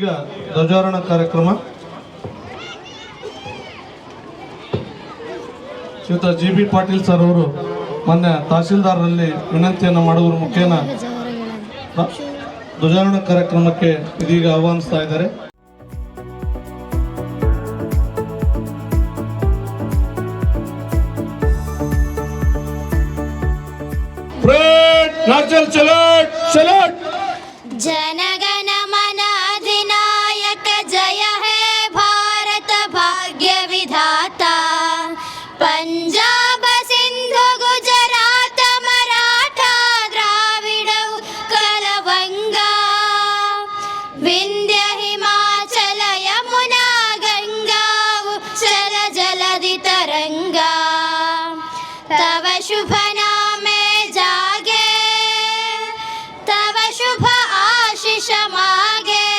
ಇದೀಗ ಧ್ವಜಾರೋಹಣ ಕಾರ್ಯಕ್ರಮ ಶ್ರೀಯುತ ಜಿ.ಬಿ. ಪಾಟೀಲ್ ಸರ್ ಅವರು ಮೊನ್ನೆ ತಹಸೀಲ್ದಾರರಲ್ಲಿ ವಿನಂತಿಯನ್ನು ಮಾಡುವುದರ ಮುಖೇನ ಧ್ವಜಾರೋಹಣ ಕಾರ್ಯಕ್ರಮಕ್ಕೆ ಇದೀಗ ಆಹ್ವಾನಿಸ್ತಾ ಇದ್ದಾರೆ. नाचल चलट चलट जनगण मन अधिनायक जय है भारत भाग्य विधाता पंजाब सिंधु गुजरात मराठा द्राविड़ उत्कल गंगा विंध्य हिमाचल यमुना गंगा उच्चल जलधि तरंगा तव शुभ नामे जागे तव शुभ आशीष मागे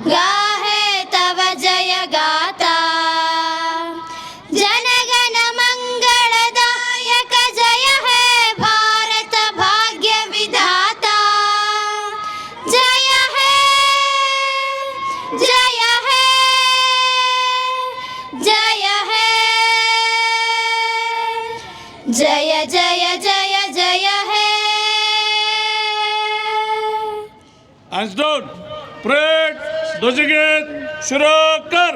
गाहे तव जय गाता जनगण मंगलदायक जय है भारत भाग्य विधाता जय है जय है जय है जय जय जय जय है hands down parade ध्वजगीत शुरू कर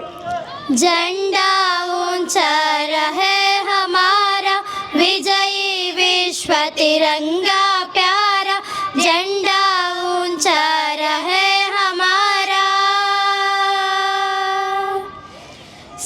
झंडा ऊंचा रहे हमारा विजयी विश्व तिरंगा प्यारा झंडा ऊंचा रहे हमारा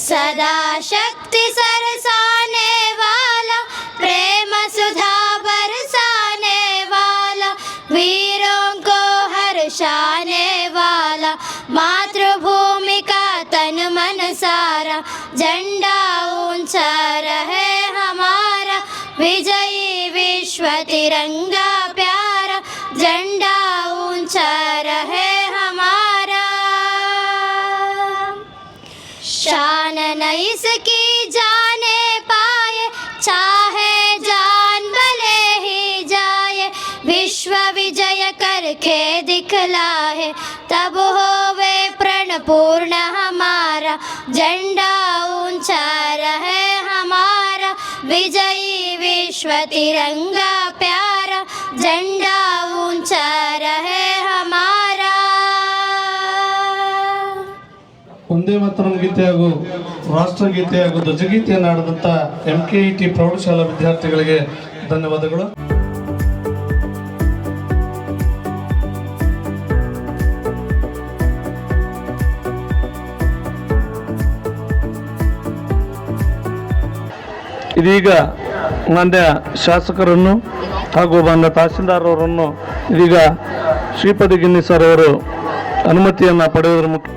सदा शक्ति सरसाने वाला प्रेम सुधा बरसाने वाला वीरों को हर्षाने वाला मातृभूमि का तन मन सारा झंडा ऊंचा रहे हमारा विजयी विश्व तिरंगा प्यारा झंडा ऊंचा रहे हमारा शान न इसकी जाने पाए चाहे जान भले ही जाए विश्व विजय करके दिखलाए तब होवे प्रण पूर्ण हमारा झंडा ऊंचा रहे हमारा विजयी विश्व तिरंगा प्यारा झंडा ऊंचा रहे हमारा ಒಂದೇ ಮಾತರಂ ಗೀತೆ ಹಾಗೂ ರಾಷ್ಟ್ರಗೀತೆ ಹಾಗೂ ಧ್ವಜಗೀತೆಯನ್ನು ಆಡಿದಂಥ MKET ಪ್ರೌಢಶಾಲಾ ವಿದ್ಯಾರ್ಥಿಗಳಿಗೆ ಧನ್ಯವಾದಗಳು. ಇದೀಗ ಮಾನ್ಯ ಶಾಸಕರನ್ನು ಹಾಗೂ ಮಾನ್ಯ ತಹಸೀಲ್ದಾರ್ ಅವರನ್ನು ಇದೀಗ ಶ್ರೀಪತಿ ಗಿನ್ನಿ ಸರ್ ಅವರು ಅನುಮತಿಯನ್ನು ಪಡೆಯುವುದರ ಮುಖ್ಯ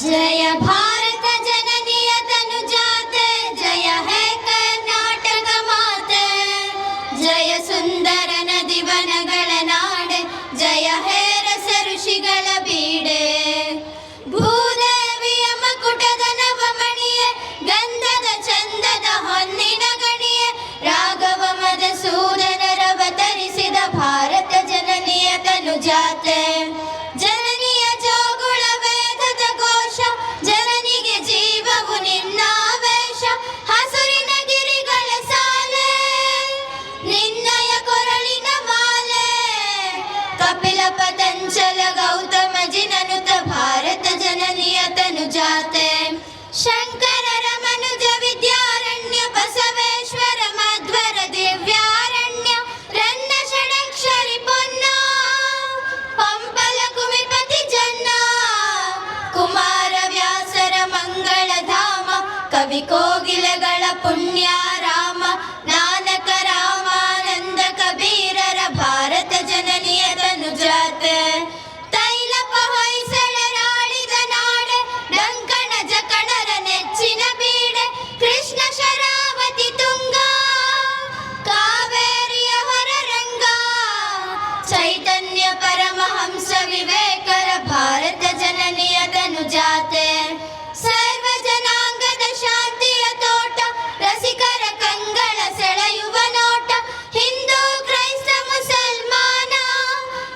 जय भारत जननीय तनुजाते जय है कर्नाटक माते जय सुंदर नदी वनಗಳ ನಾಡೆ जय है रस ಋಷಿಗಳ ಬೀಡೆ ಭೂದೇವಿಯ ಮಕುಟದ ನವಮಣಿಯೇ ಗಂಧದ ಚಂದದ ಹೊನ್ನಿನ ಗಣಿಯೇ ರಾಘವ ಮಧುಸೂದನರವತರಿಸಿದ ಭಾರತ ಜನನಿಯ ತನುಜಾತೆ ಜನನಿಯ ಜೋಗುಳ ವೇದದ ಘೋಷ ಜನನಿಗೆ ಜೀವವು ನಿನ್ನಾವೇಶ ಹಸುರಿನ ಗಿರಿಗಳ ಸಾಲೆ ನಿನ್ನಯ ಕೊರಳಿನ ಮಾಲೆ ಕಪಿಲ ಪತಂಚಲ ಗೌತಮ ಜಿನನುತ ಭಾರತ ಜನನಿಯ ತನುಜಾತೆ ಶಂಕರರ ಮನುಜ ವಿದ್ಯಾರಣ್ಯ ಬಸವೇಶ್ವರ ಮಧ್ವರ ದಿವ್ಯಾರಣ್ಯ ರನ್ನ ಷಡಕ್ಷರಿ ಪೊನ್ನ ಪಂಪಲ ಕುಮಿಪತಿ ಜನ್ನ ಕುಮಾರ ವ್ಯಾಸರ ಮಂಗಳ ಧಾಮ ಕವಿ ಕೋಗಿಲೆಗಳ ಪುಣ್ಯ ರಾಮ ನಾನಕ ರಾಮಾನಂದ ಕಬೀರರ ಭಾರತ ಜನನಿಯ ತನುಜಾತೆ ತೈಲಪ ಹೊಯ್ಸಳರಾಳಿದ ನಾಡೆ ಡಂಕಣ ಜಕಣರ ನೆಚ್ಚಿನ ಬೀಡೆ ಕೃಷ್ಣ ಶರಾವತಿ ತುಂಗ ಕಾವೇರಿಯ ಹೊರರಂಗ ಚೈತನ್ಯ ಪರಮಹಂಸ ವಿವೇಕರ ಭಾರತ ಜನನಿಯ ತನುಜಾತೆ ಸರ್ವ ಜನಾಂಗದ ಶಾಂತಿಯ ತೋಟ ರಸಿಕರ ಕಂಗಳ ಸೆಳೆಯುವ ನೋಟ ಹಿಂದೂ ಕ್ರೈಸ್ತ ಮುಸಲ್ಮಾನ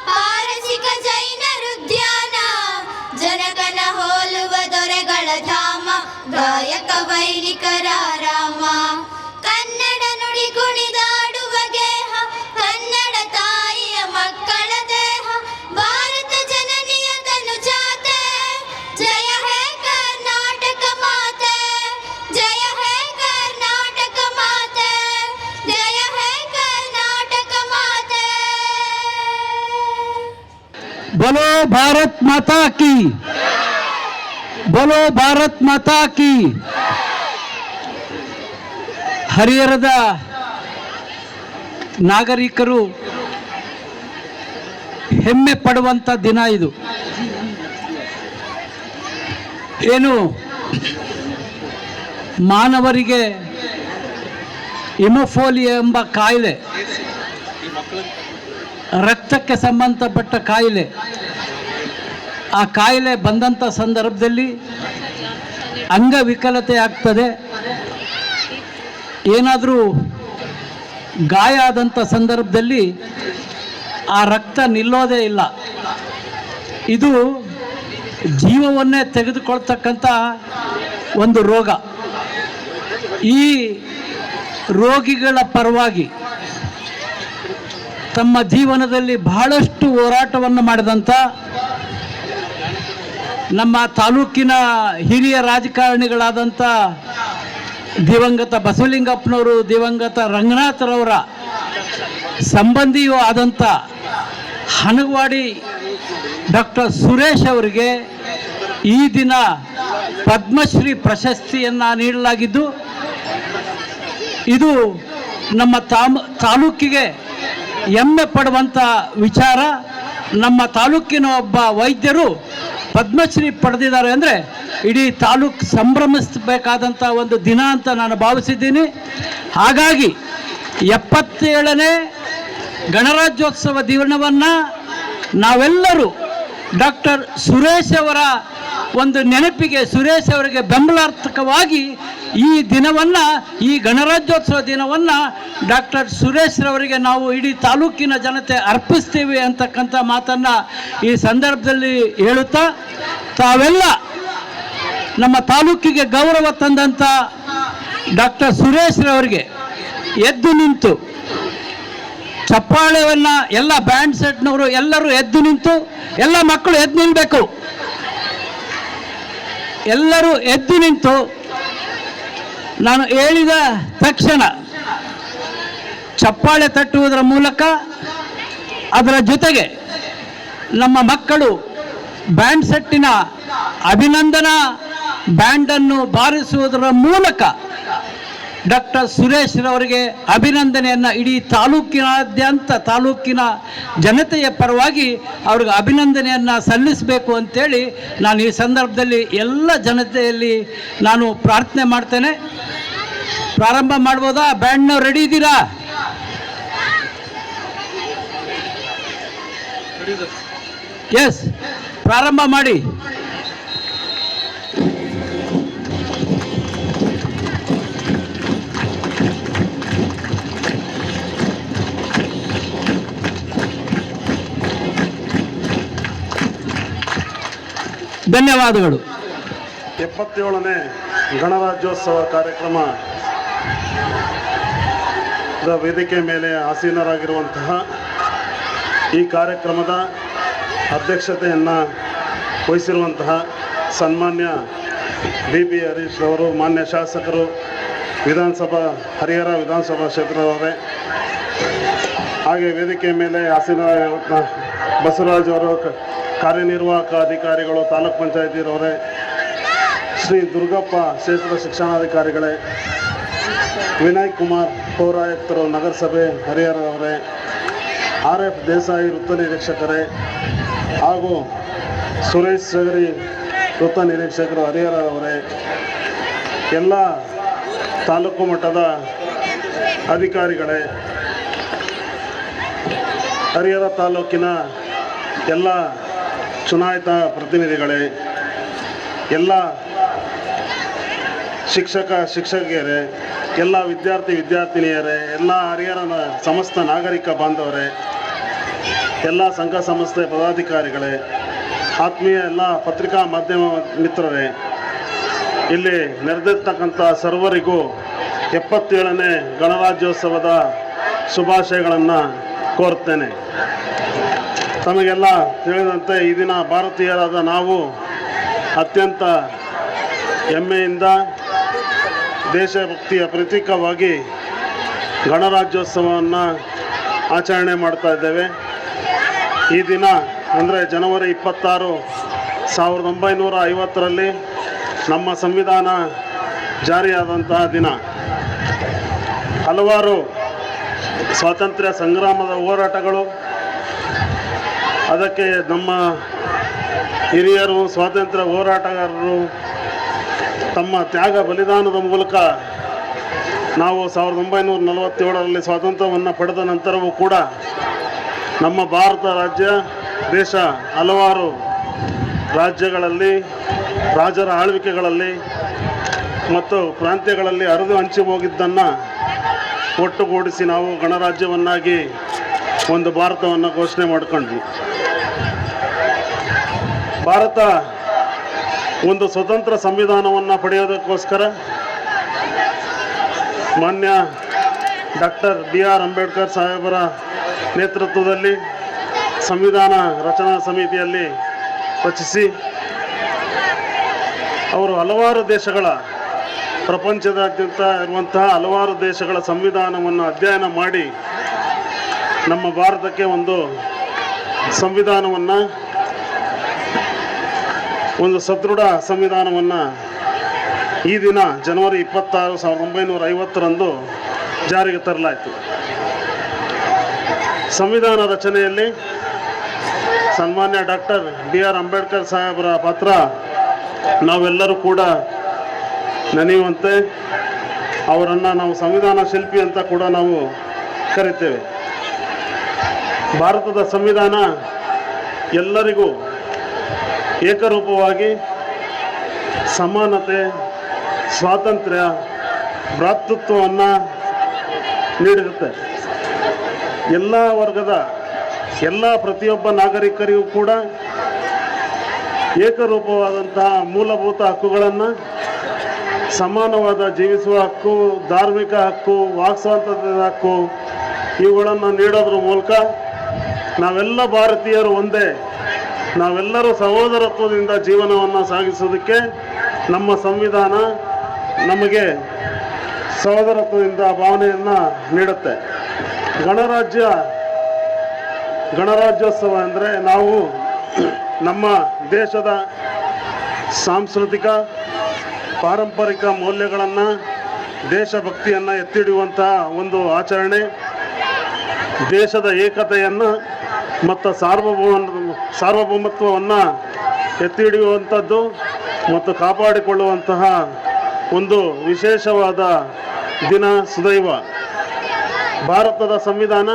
ಪಾರಸಿಕ ಜೈನರುದ್ಯಾನ ಜನಕನ ಹೋಲುವ ದೊರೆಗಳ ಧಾಮ ಗಾಯಕ ವೈಣಿಕರ ರಾಮ ಕನ್ನಡ ನುಡಿ ಕುಣಿದಾಡುವ ಗೇಹ ಕನ್ನಡ ತಾಯಿಯ ಮಕ್ಕಳ ದೇಹ ಭಾರತ ಜನನಿಯ ತನುಜಾತೆ ಜಯ ಹೇ ಕರ್ನಾಟಕ ಮಾತೆ ಜಯ ಹೇ ಕರ್ನಾಟಕ ಮಾತೆ ಜಯ ಹೇ ಕರ್ನಾಟಕ ಮಾತೆ बोलो भारत माता की बोलो भारत माता की ಹರಿಹರದ ನಾಗರಿಕರು ಹೆಮ್ಮೆ ಪಡುವಂಥ ದಿನ ಇದು. ಏನು ಮಾನವರಿಗೆ ಹಿಮೋಫೋಲಿಯಾ ಎಂಬ ಕಾಯಿಲೆ, ರಕ್ತಕ್ಕೆ ಸಂಬಂಧಪಟ್ಟ ಕಾಯಿಲೆ, ಆ ಕಾಯಿಲೆ ಬಂದಂಥ ಸಂದರ್ಭದಲ್ಲಿ ಅಂಗವಿಕಲತೆ ಆಗ್ತದೆ. ಏನಾದರೂ ಗಾಯ ಆದಂಥ ಸಂದರ್ಭದಲ್ಲಿ ಆ ರಕ್ತ ನಿಲ್ಲೋದೇ ಇಲ್ಲ. ಇದು ಜೀವವನ್ನೇ ತೆಗೆದುಕೊಳ್ತಕ್ಕಂಥ ಒಂದು ರೋಗ. ಈ ರೋಗಿಗಳ ಪರವಾಗಿ ತಮ್ಮ ಜೀವನದಲ್ಲಿ ಬಹಳಷ್ಟು ಹೋರಾಟವನ್ನು ಮಾಡಿದಂಥ ನಮ್ಮ ತಾಲೂಕಿನ ಹಿರಿಯ ರಾಜಕಾರಣಿಗಳಾದಂಥ ದಿವಂಗತ ಬಸವಲಿಂಗಪ್ಪನವರು, ದಿವಂಗತ ರಂಗನಾಥರವರ ಸಂಬಂಧಿಯೂ ಆದಂಥ ಹನಗವಾಡಿ ಡಾಕ್ಟರ್ ಸುರೇಶ್ ಅವರಿಗೆ ಈ ದಿನ ಪದ್ಮಶ್ರೀ ಪ್ರಶಸ್ತಿಯನ್ನು ನೀಡಲಾಗಿದ್ದು, ಇದು ನಮ್ಮ ತಾಲೂಕಿಗೆ ಹೆಮ್ಮೆ ಪಡುವಂಥ ವಿಚಾರ. ನಮ್ಮ ತಾಲೂಕಿನ ಒಬ್ಬ ವೈದ್ಯರು ಪದ್ಮಶ್ರೀ ಪಡೆದಿದ್ದಾರೆ ಅಂದರೆ ಇಡೀ ತಾಲೂಕು ಸಂಭ್ರಮಿಸಬೇಕಾದಂಥ ಒಂದು ದಿನ ಅಂತ ನಾನು ಭಾವಿಸಿದ್ದೀನಿ. ಹಾಗಾಗಿ 77ನೇ ಗಣರಾಜ್ಯೋತ್ಸವ ದಿನವನ್ನು ನಾವೆಲ್ಲರೂ ಡಾಕ್ಟರ್ ಸುರೇಶ್ ಅವರ ಒಂದು ನೆನಪಿಗೆ, ಸುರೇಶ್ ಅವರಿಗೆ ಬೆಂಬಲಾರ್ಥಕವಾಗಿ ಈ ದಿನವನ್ನು, ಈ ಗಣರಾಜ್ಯೋತ್ಸವ ದಿನವನ್ನು ಡಾಕ್ಟರ್ ಸುರೇಶ್ರವರಿಗೆ ನಾವು ಇಡೀ ತಾಲೂಕಿನ ಜನತೆ ಅರ್ಪಿಸ್ತೀವಿ ಅಂತಕ್ಕಂಥ ಮಾತನ್ನು ಈ ಸಂದರ್ಭದಲ್ಲಿ ಹೇಳುತ್ತಾ, ತಾವೆಲ್ಲ ನಮ್ಮ ತಾಲೂಕಿಗೆ ಗೌರವ ತಂದಂಥ ಡಾಕ್ಟರ್ ಸುರೇಶ್ರವರಿಗೆ ಎದ್ದು ನಿಂತು ಚಪ್ಪಾಳೆಯನ್ನು, ಎಲ್ಲ ಬ್ಯಾಂಡ್ ಸೆಟ್ನವರು ಎಲ್ಲರೂ ಎದ್ದು ನಿಂತು, ಎಲ್ಲ ಮಕ್ಕಳು ಎದ್ದು ನಿಲ್ಲಬೇಕು, ಎಲ್ಲರೂ ಎದ್ದು ನಿಂತು ನಾನು ಹೇಳಿದ ತಕ್ಷಣ ಚಪ್ಪಾಳೆ ತಟ್ಟುವುದರ ಮೂಲಕ, ಅದರ ಜೊತೆಗೆ ನಮ್ಮ ಮಕ್ಕಳು ಬ್ಯಾಂಡ್ ಸೆಟ್ಟಿನ ಅಭಿನಂದನಾ ಬ್ಯಾಂಡನ್ನು ಬಾರಿಸುವುದರ ಮೂಲಕ ಡಾಕ್ಟರ್ ಸುರೇಶ್ ರವರಿಗೆ ಅಭಿನಂದನೆಯನ್ನು ಇಡೀ ತಾಲೂಕಿನ ಜನತೆಯ ಪರವಾಗಿ ಅವ್ರಿಗೆ ಅಭಿನಂದನೆಯನ್ನು ಸಲ್ಲಿಸಬೇಕು ಅಂತೇಳಿ ನಾನು ಈ ಸಂದರ್ಭದಲ್ಲಿ ಎಲ್ಲ ಜನತೆಯಲ್ಲಿ ನಾನು ಪ್ರಾರ್ಥನೆ ಮಾಡ್ತೇನೆ. ಪ್ರಾರಂಭ ಮಾಡ್ಬೋದಾ? ಬ್ಯಾಂಡ್ನವ್ರು ರೆಡಿ ಇದ್ದೀರಾ? ಎಸ್, ಪ್ರಾರಂಭ ಮಾಡಿ. ಧನ್ಯವಾದಗಳು. 77ನೇ ಗಣರಾಜ್ಯೋತ್ಸವ ಕಾರ್ಯಕ್ರಮದ ವೇದಿಕೆ ಮೇಲೆ ಆಸೀನರಾಗಿರುವಂತಹ ಈ ಕಾರ್ಯಕ್ರಮದ ಅಧ್ಯಕ್ಷತೆಯನ್ನು ವಹಿಸಿರುವಂತಹ ಸನ್ಮಾನ್ಯ BB ಹರೀಶ್ ಅವರು, ಮಾನ್ಯ ಶಾಸಕರು, ಹರಿಹರ ವಿಧಾನಸಭಾ ಕ್ಷೇತ್ರದವರೇ, ಹಾಗೆ ವೇದಿಕೆ ಮೇಲೆ ಆಸೀನರಾಗಿರುವಂತಹ ಬಸವರಾಜ್ ಅವರು, ಕಾರ್ಯನಿರ್ವಾಹಕ ಅಧಿಕಾರಿಗಳು, ತಾಲೂಕ್ ಪಂಚಾಯತಿರವರೇ, ಶ್ರೀ ದುರ್ಗಪ್ಪ ಕ್ಷೇತ್ರ ಶಿಕ್ಷಣಾಧಿಕಾರಿಗಳೇ, ವಿನಯ್ ಕುಮಾರ್ ಪೌರಾಯುಕ್ತರು, ನಗರಸಭೆ ಹರಿಹರ ಅವರೇ, RF ದೇಸಾಯಿ ವೃತ್ತ ನಿರೀಕ್ಷಕರೇ, ಹಾಗೂ ಸುರೇಶ್ ಸಗರಿ ವೃತ್ತ ನಿರೀಕ್ಷಕರು ಹರಿಹರ ಅವರೇ, ಎಲ್ಲ ತಾಲೂಕು ಮಟ್ಟದ ಅಧಿಕಾರಿಗಳೇ, ಹರಿಹರ ತಾಲೂಕಿನ ಎಲ್ಲ ಚುನಾಯಿತ ಪ್ರತಿನಿಧಿಗಳೇ, ಎಲ್ಲ ಶಿಕ್ಷಕಿಯರೇ, ಎಲ್ಲ ವಿದ್ಯಾರ್ಥಿನಿಯರೇ, ಎಲ್ಲ ಹರಿಹರನ ಸಮಸ್ತ ನಾಗರಿಕ ಬಾಂಧವರೇ, ಎಲ್ಲ ಸಂಘ ಸಂಸ್ಥೆ ಪದಾಧಿಕಾರಿಗಳೇ, ಆತ್ಮೀಯ ಎಲ್ಲ ಪತ್ರಿಕಾ ಮಾಧ್ಯಮ ಮಿತ್ರರೇ, ಇಲ್ಲಿ ನೆರೆದಿರ್ತಕ್ಕಂಥ ಸರ್ವರಿಗೂ 77ನೇ ಗಣರಾಜ್ಯೋತ್ಸವದ ಶುಭಾಶಯಗಳನ್ನು ಕೋರುತ್ತೇನೆ. ತಮಗೆಲ್ಲ ತಿಳಿದಂತೆ ಈ ದಿನ ಭಾರತೀಯರಾದ ನಾವು ಅತ್ಯಂತ ಹೆಮ್ಮೆಯಿಂದ ದೇಶಭಕ್ತಿಯ ಪ್ರತೀಕವಾಗಿ ಗಣರಾಜ್ಯೋತ್ಸವವನ್ನು ಆಚರಣೆ ಮಾಡ್ತಾ ಇದ್ದೇವೆ. ಈ ದಿನ ಅಂದರೆ ಜನವರಿ 26, 1950ರಲ್ಲಿ ನಮ್ಮ ಸಂವಿಧಾನ ಜಾರಿಯಾದಂತಹ ದಿನ. ಹಲವಾರು ಸ್ವಾತಂತ್ರ್ಯ ಸಂಗ್ರಾಮದ ಹೋರಾಟಗಳು, ಅದಕ್ಕೆ ನಮ್ಮ ಹಿರಿಯರು, ಸ್ವಾತಂತ್ರ್ಯ ಹೋರಾಟಗಾರರು ತಮ್ಮ ತ್ಯಾಗ ಬಲಿದಾನದ ಮೂಲಕ ನಾವು 1947ರಲ್ಲಿ ಸ್ವಾತಂತ್ರ್ಯವನ್ನು ಪಡೆದ ನಂತರವೂ ಕೂಡ ನಮ್ಮ ಭಾರತ ದೇಶ ಹಲವಾರು ರಾಜ್ಯಗಳಲ್ಲಿ, ರಾಜರ ಆಳ್ವಿಕೆಗಳಲ್ಲಿ ಮತ್ತು ಪ್ರಾಂತ್ಯಗಳಲ್ಲಿ ಹರಿದು ಹಂಚಿ ಹೋಗಿದ್ದನ್ನು ಒಟ್ಟುಗೂಡಿಸಿ ನಾವು ಗಣರಾಜ್ಯವನ್ನಾಗಿ ಒಂದು ಭಾರತವನ್ನು ಘೋಷಣೆ ಮಾಡಿಕೊಂಡ್ವಿ. ಭಾರತ ಒಂದು ಸ್ವತಂತ್ರ ಸಂವಿಧಾನವನ್ನು ಪಡೆಯೋದಕ್ಕೋಸ್ಕರ ಮಾನ್ಯ ಡಾಕ್ಟರ್ BR ಅಂಬೇಡ್ಕರ್ ಸಾಹೇಬರ ನೇತೃತ್ವದಲ್ಲಿ ಸಂವಿಧಾನ ರಚನಾ ಸಮಿತಿಯಲ್ಲಿ ರಚಿಸಿ, ಅವರು ಹಲವಾರು ದೇಶಗಳ, ಪ್ರಪಂಚದಾದ್ಯಂತ ಇರುವಂತಹ ಹಲವಾರು ದೇಶಗಳ ಸಂವಿಧಾನವನ್ನು ಅಧ್ಯಯನ ಮಾಡಿ ನಮ್ಮ ಭಾರತಕ್ಕೆ ಒಂದು ಸಂವಿಧಾನವನ್ನು, ಒಂದು ಸದೃಢ ಸಂವಿಧಾನವನ್ನು ಈ ದಿನ ಜನವರಿ 26, 1950ರಂದು ಜಾರಿಗೆ ತರಲಾಯಿತು. ಸಂವಿಧಾನ ರಚನೆಯಲ್ಲಿ ಸನ್ಮಾನ್ಯ ಡಾಕ್ಟರ್ BR ಅಂಬೇಡ್ಕರ್ ಸಾಹೇಬರ ಪಾತ್ರ ನಾವೆಲ್ಲರೂ ಕೂಡ ನೆನೆಯುವಂತೆ, ಅವರನ್ನು ನಾವು ಸಂವಿಧಾನ ಶಿಲ್ಪಿ ಅಂತ ಕೂಡ ನಾವು ಕರಿತೇವೆ. ಭಾರತದ ಸಂವಿಧಾನ ಎಲ್ಲರಿಗೂ ಏಕರೂಪವಾಗಿ ಸಮಾನತೆ, ಸ್ವಾತಂತ್ರ್ಯ, ಭ್ರಾತೃತ್ವವನ್ನು ನೀಡಿರುತ್ತೆ. ಎಲ್ಲ ವರ್ಗದ ಎಲ್ಲ ಪ್ರತಿಯೊಬ್ಬ ನಾಗರಿಕರಿಗೂ ಕೂಡ ಏಕರೂಪವಾದಂತಹ ಮೂಲಭೂತ ಹಕ್ಕುಗಳನ್ನು, ಸಮಾನವಾದ ಜೀವಿಸುವ ಹಕ್ಕು, ಧಾರ್ಮಿಕ ಹಕ್ಕು, ವಾಕ್ ಸ್ವಾತಂತ್ರ್ಯದ ಹಕ್ಕು, ಇವುಗಳನ್ನು ನೀಡೋದ್ರ ಮೂಲಕ ನಾವೆಲ್ಲ ಭಾರತೀಯರು ಒಂದೇ, ನಾವೆಲ್ಲರೂ ಸಹೋದರತ್ವದಿಂದ ಜೀವನವನ್ನು ಸಾಗಿಸೋದಕ್ಕೆ ನಮ್ಮ ಸಂವಿಧಾನ ನಮಗೆ ಸಹೋದರತ್ವದಿಂದ ಭಾವನೆಯನ್ನು ನೀಡುತ್ತೆ. ಗಣರಾಜ್ಯೋತ್ಸವ ಅಂದರೆ ನಾವು ನಮ್ಮ ದೇಶದ ಸಾಂಸ್ಕೃತಿಕ ಪಾರಂಪರಿಕ ಮೌಲ್ಯಗಳನ್ನು ದೇಶಭಕ್ತಿಯನ್ನು ಎತ್ತಿಡುವಂತಹ ಒಂದು ಆಚರಣೆ, ದೇಶದ ಏಕತೆಯನ್ನು ಮತ್ತು ಸಾರ್ವಭೌಮತ್ವವನ್ನು ಎತ್ತಿ ಹಿಡಿಯುವಂಥದ್ದು ಮತ್ತು ಕಾಪಾಡಿಕೊಳ್ಳುವಂತಹ ಒಂದು ವಿಶೇಷವಾದ ದಿನ ಸುದೈವ. ಭಾರತದ ಸಂವಿಧಾನ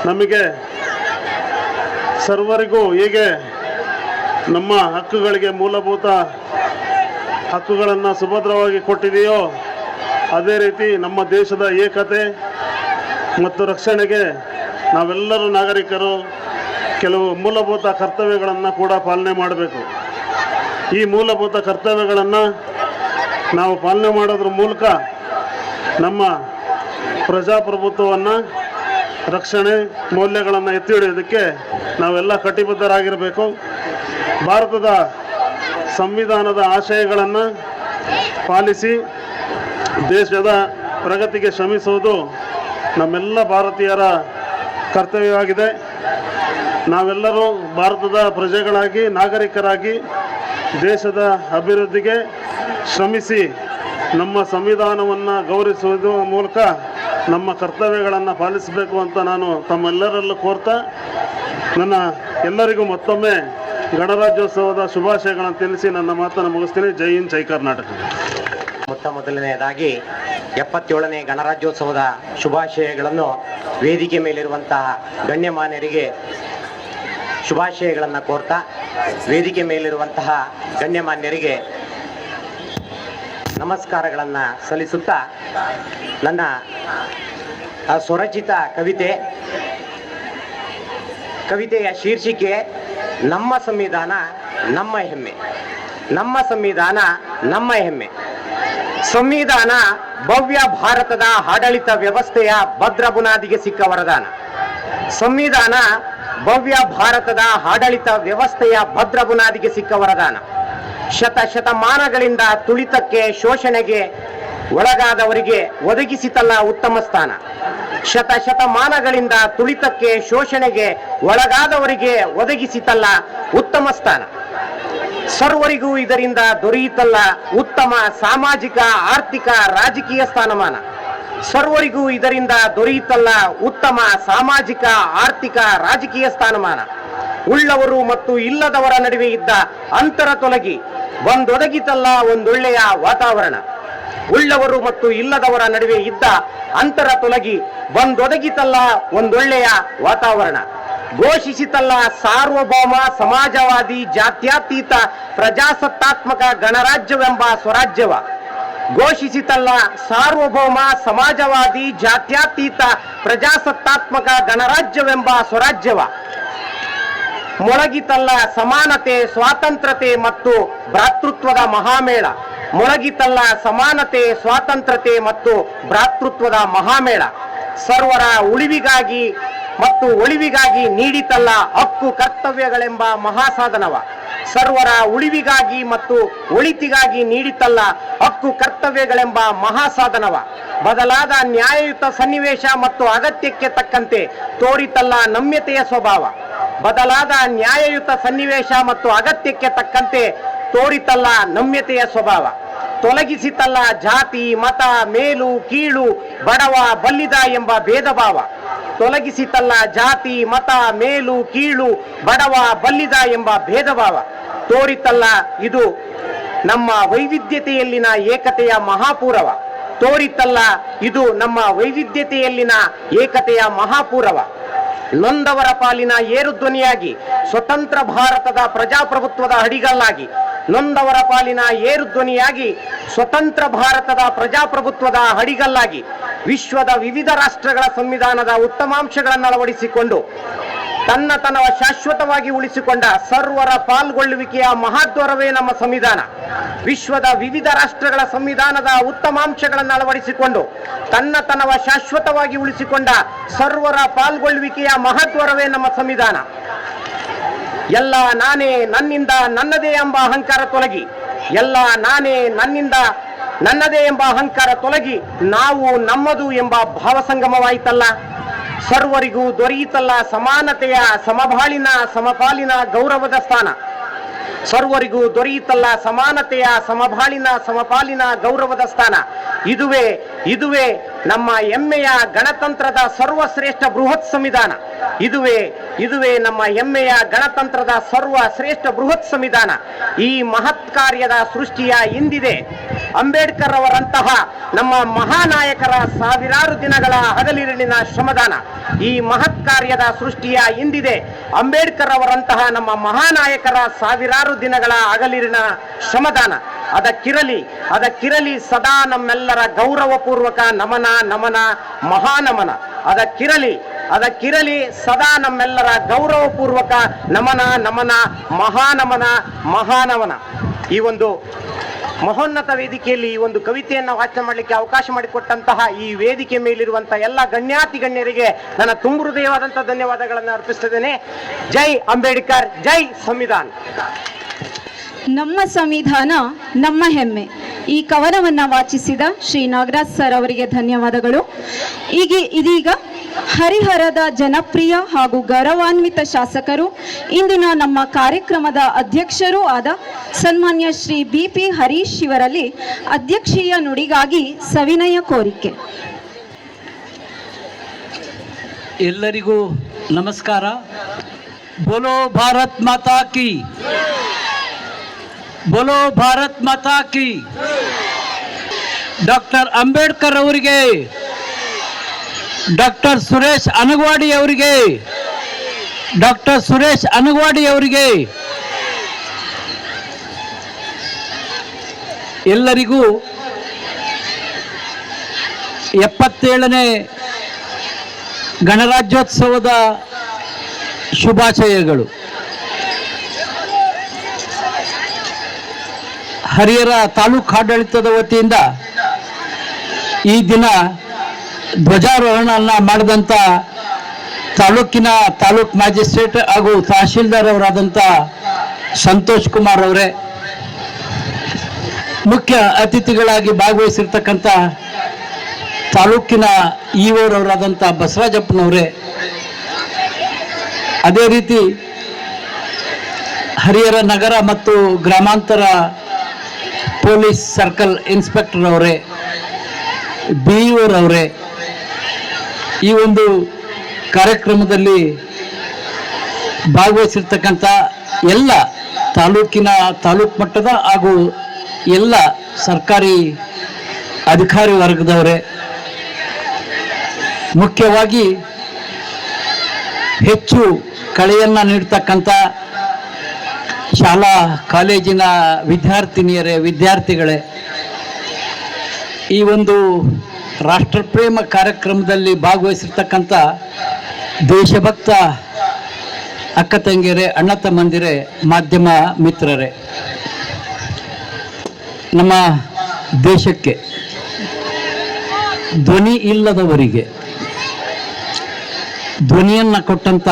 ನಮಗೆ ಸರ್ವರಿಗೂ ಹೇಗೆ ನಮ್ಮ ಹಕ್ಕುಗಳಿಗೆ ಮೂಲಭೂತ ಹಕ್ಕುಗಳನ್ನು ಸುಭದ್ರವಾಗಿ ಕೊಟ್ಟಿದೆಯೋ, ಅದೇ ರೀತಿ ನಮ್ಮ ದೇಶದ ಏಕತೆ ಮತ್ತು ರಕ್ಷಣೆಗೆ ನಾವೆಲ್ಲರೂ ನಾಗರಿಕರು ಕೆಲವು ಮೂಲಭೂತ ಕರ್ತವ್ಯಗಳನ್ನು ಕೂಡ ಪಾಲನೆ ಮಾಡಬೇಕು. ಈ ಮೂಲಭೂತ ಕರ್ತವ್ಯಗಳನ್ನು ನಾವು ಪಾಲನೆ ಮಾಡೋದ್ರ ಮೂಲಕ ನಮ್ಮ ಪ್ರಜಾಪ್ರಭುತ್ವವನ್ನು, ರಕ್ಷಣೆ ಮೌಲ್ಯಗಳನ್ನು ಎತ್ತಿ ಹಿಡಿಯೋದಕ್ಕೆ ನಾವೆಲ್ಲ ಕಟಿಬದ್ಧರಾಗಿರಬೇಕು. ಭಾರತದ ಸಂವಿಧಾನದ ಆಶಯಗಳನ್ನು ಪಾಲಿಸಿ ದೇಶದ ಪ್ರಗತಿಗೆ ಶ್ರಮಿಸುವುದು ನಮ್ಮೆಲ್ಲ ಭಾರತೀಯರ ಕರ್ತವ್ಯವಾಗಿದೆ. ನಾವೆಲ್ಲರೂ ಭಾರತದ ಪ್ರಜೆಗಳಾಗಿ, ನಾಗರಿಕರಾಗಿ ದೇಶದ ಅಭಿವೃದ್ಧಿಗೆ ಶ್ರಮಿಸಿ ನಮ್ಮ ಸಂವಿಧಾನವನ್ನು ಗೌರವಿಸುವುದರ ಮೂಲಕ ನಮ್ಮ ಕರ್ತವ್ಯಗಳನ್ನು ಪಾಲಿಸಬೇಕು ಅಂತ ನಾನು ತಮ್ಮೆಲ್ಲರಲ್ಲೂ ಕೋರ್ತಾ ನನ್ನ ಎಲ್ಲರಿಗೂ ಮತ್ತೊಮ್ಮೆ ಗಣರಾಜ್ಯೋತ್ಸವದ ಶುಭಾಶಯಗಳನ್ನು ತಿಳಿಸಿ ನನ್ನ ಮಾತನ್ನು ಮುಗಿಸ್ತೀನಿ. ಜೈ ಹಿಂದ್, ಜೈ ಕರ್ನಾಟಕ. ಮೊದಲನೆಯದಾಗಿ 77ನೇ ಗಣರಾಜ್ಯೋತ್ಸವದ ಶುಭಾಶಯಗಳನ್ನು ವೇದಿಕೆ ಮೇಲಿರುವಂತಹ ಗಣ್ಯಮಾನ್ಯರಿಗೆ ಶುಭಾಶಯಗಳನ್ನು ಕೋರ್ತಾ, ವೇದಿಕೆ ಮೇಲಿರುವಂತಹ ಗಣ್ಯಮಾನ್ಯರಿಗೆ ನಮಸ್ಕಾರಗಳನ್ನು ಸಲ್ಲಿಸುತ್ತಾ, ನನ್ನ ಸ್ವರಚಿತ ಕವಿತೆಯ ಶೀರ್ಷಿಕೆ ನಮ್ಮ ಸಂವಿಧಾನ ನಮ್ಮ ಹೆಮ್ಮೆ. ನಮ್ಮ ಸಂವಿಧಾನ ನಮ್ಮ ಹೆಮ್ಮೆ. ಸಂವಿಧಾನ ಭವ್ಯ ಭಾರತದ ಆಡಳಿತ ವ್ಯವಸ್ಥೆಯ ಭದ್ರ ಬುನಾದಿಗೆ ಸಿಕ್ಕ ವರದಾನ. ಸಂವಿಧಾನ ಭವ್ಯ ಭಾರತದ ಆಡಳಿತ ವ್ಯವಸ್ಥೆಯ ಭದ್ರ ಬುನಾದಿಗೆ ಸಿಕ್ಕ ವರದಾನ. ಶತಮಾನಗಳಿಂದ ತುಳಿತಕ್ಕೆ, ಶೋಷಣೆಗೆ ಒಳಗಾದವರಿಗೆ ಒದಗಿಸಿತಲ್ಲ ಉತ್ತಮ ಸ್ಥಾನ. ಶತಮಾನಗಳಿಂದ ತುಳಿತಕ್ಕೆ, ಶೋಷಣೆಗೆ ಒಳಗಾದವರಿಗೆ ಒದಗಿಸಿತಲ್ಲ ಉತ್ತಮ ಸ್ಥಾನ. ಸರ್ವರಿಗೂ ಇದರಿಂದ ದೊರೆಯಿತಲ್ಲ ಉತ್ತಮ ಸಾಮಾಜಿಕ, ಆರ್ಥಿಕ, ರಾಜಕೀಯ ಸ್ಥಾನಮಾನ. ಸರ್ವರಿಗೂ ಇದರಿಂದ ದೊರೆಯಿತಲ್ಲ ಉತ್ತಮ ಸಾಮಾಜಿಕ, ಆರ್ಥಿಕ, ರಾಜಕೀಯ ಸ್ಥಾನಮಾನ. ಉಳ್ಳವರು ಮತ್ತು ಇಲ್ಲದವರ ನಡುವೆ ಇದ್ದ ಅಂತರ ತೊಲಗಿ ಒಂದೊದಗಿತಲ್ಲ ಒಂದೊಳ್ಳೆಯ ವಾತಾವರಣ. ಉಳ್ಳವರು ಮತ್ತು ಇಲ್ಲದವರ ನಡುವೆ ಇದ್ದ ಅಂತರ ತೊಲಗಿ ಒಂದೊದಗಿತಲ್ಲ ಒಂದೊಳ್ಳೆಯ ವಾತಾವರಣ. ಘೋಷಿಸಿತಲ್ಲ ಸಾರ್ವಭೌಮ ಸಮಾಜವಾದಿ ಜಾತ್ಯತೀತ ಪ್ರಜಾಸತ್ತಾತ್ಮಕ ಗಣರಾಜ್ಯವೆಂಬ ಸ್ವರಾಜ್ಯವ. ಘೋಷಿಸಿತಲ್ಲ ಸಾರ್ವಭೌಮ ಸಮಾಜವಾದಿ ಜಾತ್ಯತೀತ ಪ್ರಜಾಸತ್ತಾತ್ಮಕ ಗಣರಾಜ್ಯವೆಂಬ ಸ್ವರಾಜ್ಯವ. ಮೊಳಗಿತಲ್ಲ ಸಮಾನತೆ, ಸ್ವಾತಂತ್ರ್ಯತೆ ಮತ್ತು ಭ್ರಾತೃತ್ವದ ಮಹಾಮೇಳ. ಮೊಳಗಿತಲ್ಲ ಸಮಾನತೆ, ಸ್ವಾತಂತ್ರ್ಯತೆ ಮತ್ತು ಭ್ರಾತೃತ್ವದ ಮಹಾಮೇಳ. ಸರ್ವರ ಉಳಿವಿಗಾಗಿ ಮತ್ತು ಒಳಿವಿಗಾಗಿ ನೀಡಿತಲ್ಲ ಹಕ್ಕು ಕರ್ತವ್ಯಗಳೆಂಬ ಮಹಾಸಾಧನವ. ಸರ್ವರ ಉಳಿವಿಗಾಗಿ ಮತ್ತು ಒಳಿತಿಗಾಗಿ ನೀಡಿತಲ್ಲ ಹಕ್ಕು ಕರ್ತವ್ಯಗಳೆಂಬ ಮಹಾಸಾಧನವ. ಬದಲಾದ ನ್ಯಾಯಯುತ ಸನ್ನಿವೇಶ ಮತ್ತು ಅಗತ್ಯಕ್ಕೆ ತಕ್ಕಂತೆ ತೋರಿತಲ್ಲ ನಮ್ಯತೆಯ ಸ್ವಭಾವ. ಬದಲಾದ ನ್ಯಾಯಯುತ ಸನ್ನಿವೇಶ ಮತ್ತು ಅಗತ್ಯಕ್ಕೆ ತಕ್ಕಂತೆ ತೋರಿತಲ್ಲ ನಮ್ಯತೆಯ ಸ್ವಭಾವ. ತೊಲಗಿಸಿತಲ್ಲ ಜಾತಿ, ಮತ, ಮೇಲು, ಕೀಳು, ಬಡವ, ಬಲ್ಲಿದ ಎಂಬ ಭೇದ ಭಾವ. ತೊಲಗಿಸಿತಲ್ಲ ಜಾತಿ, ಮತ, ಮೇಲು, ಕೀಳು, ಬಡವ, ಬಲ್ಲಿದ ಎಂಬ ಭೇದ ಭಾವ. ತೋರಿತಲ್ಲ ಇದು ನಮ್ಮ ವೈವಿಧ್ಯತೆಯಲ್ಲಿನ ಏಕತೆಯ ಮಹಾಪೂರವ. ತೋರಿತಲ್ಲ ಇದು ನಮ್ಮ ವೈವಿಧ್ಯತೆಯಲ್ಲಿನ ಏಕತೆಯ ಮಹಾಪೂರವ. ನೊಂದವರ ಪಾಲಿನ ಏರುಧ್ವನಿಯಾಗಿ, ಸ್ವತಂತ್ರ ಭಾರತದ ಪ್ರಜಾಪ್ರಭುತ್ವದ ಅಡಿಗಲ್ಲಾಗಿ. ನೊಂದವರ ಪಾಲಿನ ಏರುಧ್ವನಿಯಾಗಿ, ಸ್ವತಂತ್ರ ಭಾರತದ ಪ್ರಜಾಪ್ರಭುತ್ವದ ಅಡಿಗಲ್ಲಾಗಿ. ವಿಶ್ವದ ವಿವಿಧ ರಾಷ್ಟ್ರಗಳ ಸಂವಿಧಾನದ ಉತ್ತಮಾಂಶಗಳನ್ನು ಅಳವಡಿಸಿಕೊಂಡು ತನ್ನತನವ ಶಾಶ್ವತವಾಗಿ ಉಳಿಸಿಕೊಂಡ ಸರ್ವರ ಪಾಲ್ಗೊಳ್ಳುವಿಕೆಯ ಮಹತ್ವರವೇ ನಮ್ಮ ಸಂವಿಧಾನ. ವಿಶ್ವದ ವಿವಿಧ ರಾಷ್ಟ್ರಗಳ ಸಂವಿಧಾನದ ಉತ್ತಮಾಂಶಗಳನ್ನು ಅಳವಡಿಸಿಕೊಂಡು ತನ್ನತನವ ಶಾಶ್ವತವಾಗಿ ಉಳಿಸಿಕೊಂಡ ಸರ್ವರ ಪಾಲ್ಗೊಳ್ಳುವಿಕೆಯ ಮಹತ್ವರವೇ ನಮ್ಮ ಸಂವಿಧಾನ. ಎಲ್ಲ ನಾನೇ, ನನ್ನಿಂದ, ನನ್ನದೇ ಎಂಬ ಅಹಂಕಾರ ತೊಲಗಿ. ಎಲ್ಲ ನಾನೇ, ನನ್ನಿಂದ, ನನ್ನದೇ ಎಂಬ ಅಹಂಕಾರ ತೊಲಗಿ ನಾವು ನಮ್ಮದು ಎಂಬ ಭಾವಸಂಗಮವಾಯಿತಲ್ಲ. ಸರ್ವರಿಗೂ ದೊರೆಯಿತಲ್ಲ ಸಮಾನತೆಯ, ಸಮಬಾಳಿನ, ಸಮಪಾಲಿನ ಗೌರವದ ಸ್ಥಾನ. ಸರ್ವರಿಗೂ ದೊರೆಯುತ್ತಲ್ಲ ಸಮಾನತೆಯ, ಸಮಬಾಳಿನ, ಸಮಪಾಲಿನ ಗೌರವದ ಸ್ಥಾನ. ಇದುವೇ ನಮ್ಮ ಹೆಮ್ಮೆಯ ಗಣತಂತ್ರದ ಸರ್ವಶ್ರೇಷ್ಠ ಬೃಹತ್ ಸಂವಿಧಾನ. ಇದುವೇ ನಮ್ಮ ಹೆಮ್ಮೆಯ ಗಣತಂತ್ರದ ಸರ್ವಶ್ರೇಷ್ಠ ಬೃಹತ್ ಸಂವಿಧಾನ. ಈ ಮಹತ್ ಕಾರ್ಯದ ಸೃಷ್ಟಿಯ ಹಿಂದಿದೆ ಅಂಬೇಡ್ಕರ್ ಅವರಂತಹ ನಮ್ಮ ಮಹಾನಾಯಕರ ಸಾವಿರಾರು ದಿನಗಳ ಹಗಲಿರುಳಿನ ಶ್ರಮದಾನ. ಈ ಮಹತ್ ಕಾರ್ಯದ ಸೃಷ್ಟಿಯ ಹಿಂದಿದೆ ಅಂಬೇಡ್ಕರ್ ಅವರಂತಹ ನಮ್ಮ ಮಹಾನಾಯಕರ ಸಾವಿರಾರು ದಿನಗಳ ಹಗಲಿರಿನ ಶ್ರಮದಾನ. ಅದಕ್ಕಿರಲಿ ಸದಾ ನಮ್ಮೆಲ್ಲರ ಗೌರವಪೂರ್ವಕ ನಮನ ಮಹಾನಮನ. ಅದಕ್ಕಿರಲಿ ಸದಾ ನಮ್ಮೆಲ್ಲರ ಗೌರವಪೂರ್ವಕ ನಮನ ಮಹಾನಮನ. ಈ ಒಂದು ಮಹೋನ್ನತ ವೇದಿಕೆಯಲ್ಲಿ ಈ ಒಂದು ಕವಿತೆಯನ್ನು ವಾಚನ ಮಾಡಲಿಕ್ಕೆ ಅವಕಾಶ ಮಾಡಿಕೊಟ್ಟಂತಹ ಈ ವೇದಿಕೆ ಮೇಲಿರುವಂತಹ ಎಲ್ಲ ಗಣ್ಯಾತಿ ಗಣ್ಯರಿಗೆ ನನ್ನ ತುಂಬ ಹೃದಯವಾದಂತಹ ಧನ್ಯವಾದಗಳನ್ನು ಅರ್ಪಿಸುತ್ತೇನೆ. ಜೈ ಅಂಬೇಡ್ಕರ್, ಜೈ ಸಂವಿಧಾನ. ನಮ್ಮ ಸಂವಿಧಾನ ನಮ್ಮ ಹೆಮ್ಮೆ. ಈ ಕವನವನ್ನು ವಾಚಿಸಿದ ಶ್ರೀ ನಾಗರಾಜ್ ಸರ್ ಅವರಿಗೆ ಧನ್ಯವಾದಗಳು. ಇದೀಗ ಹರಿಹರದ ಜನಪ್ರಿಯ ಹಾಗೂ ಗೌರವಾನ್ವಿತ ಶಾಸಕರು, ಇಂದಿನ ನಮ್ಮ ಕಾರ್ಯಕ್ರಮದ ಅಧ್ಯಕ್ಷರೂ ಆದ ಸನ್ಮಾನ್ಯ ಶ್ರೀ BP ಹರೀಶ್ ಇವರಲ್ಲಿ ಅಧ್ಯಕ್ಷೀಯ ನುಡಿಗಾಗಿ ಸವಿನಯ ಕೋರಿಕೆ. ಎಲ್ಲರಿಗೂ ನಮಸ್ಕಾರ. ಬೋಲೋ ಭಾರತ್ ಮಾತಾ ಕಿ, ಬೋಲೋ ಭಾರತ್ ಮಾತಾ ಕಿ. ಡಾಕ್ಟರ್ ಅಂಬೇಡ್ಕರ್ ಅವರಿಗೆ, ಡಾಕ್ಟರ್ ಸುರೇಶ್ ಅನಗವಾಡಿ ಅವರಿಗೆ, ಎಲ್ಲರಿಗೂ 77ನೇ ಗಣರಾಜ್ಯೋತ್ಸವದ ಶುಭಾಶಯಗಳು. ಹರಿಹರ ತಾಲೂಕು ಆಡಳಿತದ ವತಿಯಿಂದ ಈ ದಿನ ಧ್ವಜಾರೋಹಣ ಮಾಡಿದಂಥ ತಾಲೂಕು ಮ್ಯಾಜಿಸ್ಟ್ರೇಟ್ ಹಾಗೂ ತಹಶೀಲ್ದಾರ್ ಅವರಾದಂಥ ಸಂತೋಷ್ ಕುಮಾರ್ ಅವರೇ, ಮುಖ್ಯ ಅತಿಥಿಗಳಾಗಿ ಭಾಗವಹಿಸಿರ್ತಕ್ಕಂಥ ತಾಲೂಕಿನ ಇವರಾದಂಥ ಬಸವರಾಜಪ್ಪನವರೇ, ಅದೇ ರೀತಿ ಹರಿಹರ ನಗರ ಮತ್ತು ಗ್ರಾಮಾಂತರ ಪೊಲೀಸ್ ಸರ್ಕಲ್ ಇನ್ಸ್ಪೆಕ್ಟರ್ ಅವರೇ, BO ಅವರೇ, ಈ ಒಂದು ಕಾರ್ಯಕ್ರಮದಲ್ಲಿ ಭಾಗವಹಿಸಿರ್ತಕ್ಕಂಥ ಎಲ್ಲ ತಾಲೂಕು ಮಟ್ಟದ ಹಾಗೂ ಎಲ್ಲ ಸರ್ಕಾರಿ ಅಧಿಕಾರಿ ವರ್ಗದವರೇ, ಮುಖ್ಯವಾಗಿ ಹೆಚ್ಚು ಕಳೆಯನ್ನು ನೀಡ್ತಕ್ಕಂಥ ಶಾಲಾ ಕಾಲೇಜಿನ ವಿದ್ಯಾರ್ಥಿಗಳೇ, ಈ ಒಂದು ರಾಷ್ಟ್ರಪ್ರೇಮ ಕಾರ್ಯಕ್ರಮದಲ್ಲಿ ಭಾಗವಹಿಸಿರ್ತಕ್ಕಂಥ ದೇಶಭಕ್ತ ಅಕ್ಕ ತಂಗಿಯರೇ, ಅಣ್ಣ ತಮ್ಮಂದಿರೇ, ಮಾಧ್ಯಮ ಮಿತ್ರರೇ, ನಮ್ಮ ದೇಶಕ್ಕೆ ಧ್ವನಿ ಇಲ್ಲದವರಿಗೆ ಧ್ವನಿಯನ್ನು ಕೊಟ್ಟಂಥ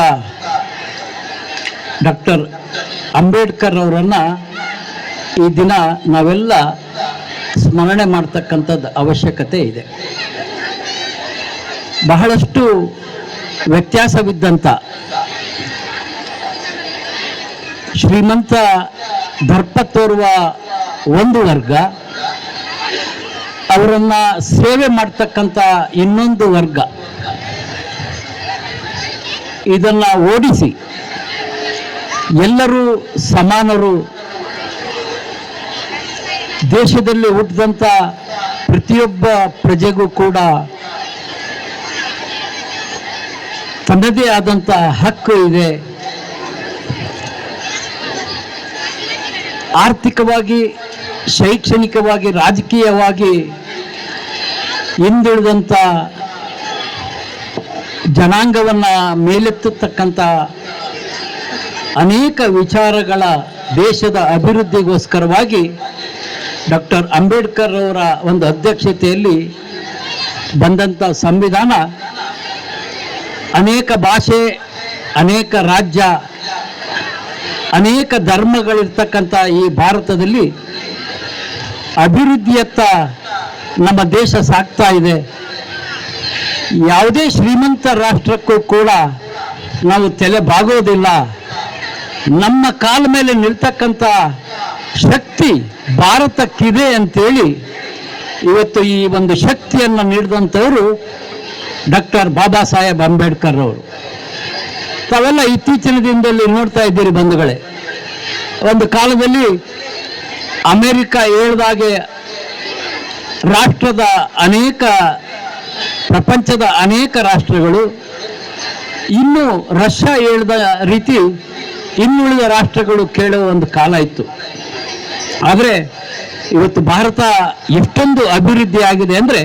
ಡಾಕ್ಟರ್ ಅಂಬೇಡ್ಕರ್ ಅವರನ್ನು ಈ ದಿನ ನಾವೆಲ್ಲ ಸ್ಮರಣೆ ಮಾಡ್ತಕ್ಕಂಥದ್ದು ಅವಶ್ಯಕತೆ ಇದೆ. ಬಹಳಷ್ಟು ವ್ಯತ್ಯಾಸವಿದ್ದಂಥ ಶ್ರೀಮಂತ ದರ್ಪ ತೋರುವ ಒಂದು ವರ್ಗ, ಅವರನ್ನು ಸೇವೆ ಮಾಡ್ತಕ್ಕಂಥ ಇನ್ನೊಂದು ವರ್ಗ, ಇದನ್ನು ಓಡಿಸಿ ಎಲ್ಲರೂ ಸಮಾನರು, ದೇಶದಲ್ಲಿ ಹುಟ್ಟಿದಂಥ ಪ್ರತಿಯೊಬ್ಬ ಪ್ರಜೆಗೂ ಕೂಡ ತನ್ನದೇ ಆದಂಥ ಹಕ್ಕು ಇದೆ, ಆರ್ಥಿಕವಾಗಿ, ಶೈಕ್ಷಣಿಕವಾಗಿ, ರಾಜಕೀಯವಾಗಿ ಹಿಂದುಳಿದಂಥ ಜನಾಂಗವನ್ನು ಮೇಲೆತ್ತತಕ್ಕಂಥ ಅನೇಕ ವಿಚಾರಗಳ ದೇಶದ ಅಭಿವೃದ್ಧಿಗೋಸ್ಕರವಾಗಿ ಡಾಕ್ಟರ್ ಅಂಬೇಡ್ಕರ್ ಅವರ ಒಂದು ಅಧ್ಯಕ್ಷತೆಯಲ್ಲಿ ಬಂದಂಥ ಸಂವಿಧಾನ ಅನೇಕ ಭಾಷೆ, ಅನೇಕ ರಾಜ್ಯ, ಅನೇಕ ಧರ್ಮಗಳಿರ್ತಕ್ಕಂಥ ಈ ಭಾರತದಲ್ಲಿ ಅಭಿವೃದ್ಧಿಯತ್ತ ನಮ್ಮ ದೇಶ ಸಾಗ್ತಾ ಇದೆ. ಯಾವುದೇ ಶ್ರೀಮಂತ ರಾಷ್ಟ್ರಕ್ಕೂ ಕೂಡ ನಾವು ತಲೆ ಬಾಗೋದಿಲ್ಲ. ನಮ್ಮ ಕಾಲ ಮೇಲೆ ನಿಲ್ತಕ್ಕಂಥ ಶಕ್ತಿ ಭಾರತಕ್ಕಿದೆ ಅಂತೇಳಿ ಇವತ್ತು ಈ ಒಂದು ಶಕ್ತಿಯನ್ನು ನೀಡಿದಂಥವರು ಡಾಕ್ಟರ್ ಬಾಬಾ ಸಾಹೇಬ್ ಅಂಬೇಡ್ಕರ್ ಅವರು. ತಾವೆಲ್ಲ ಇತ್ತೀಚಿನ ದಿನದಲ್ಲಿ ನೋಡ್ತಾ ಇದ್ದೀರಿ ಬಂಧುಗಳೇ, ಒಂದು ಕಾಲದಲ್ಲಿ ಅಮೆರಿಕ ಹೇಳ್ದಾಗೆ ರಾಷ್ಟ್ರದ ಪ್ರಪಂಚದ ಅನೇಕ ರಾಷ್ಟ್ರಗಳು, ಇನ್ನು ರಷ್ಯಾ ಹೇಳಿದ ರೀತಿ ಇನ್ನುಳಿದ ರಾಷ್ಟ್ರಗಳು ಕೇಳುವ ಒಂದು ಕಾಲ ಇತ್ತು. ಆದರೆ ಇವತ್ತು ಭಾರತ ಎಷ್ಟೊಂದು ಅಭಿವೃದ್ಧಿ ಆಗಿದೆ ಅಂದರೆ,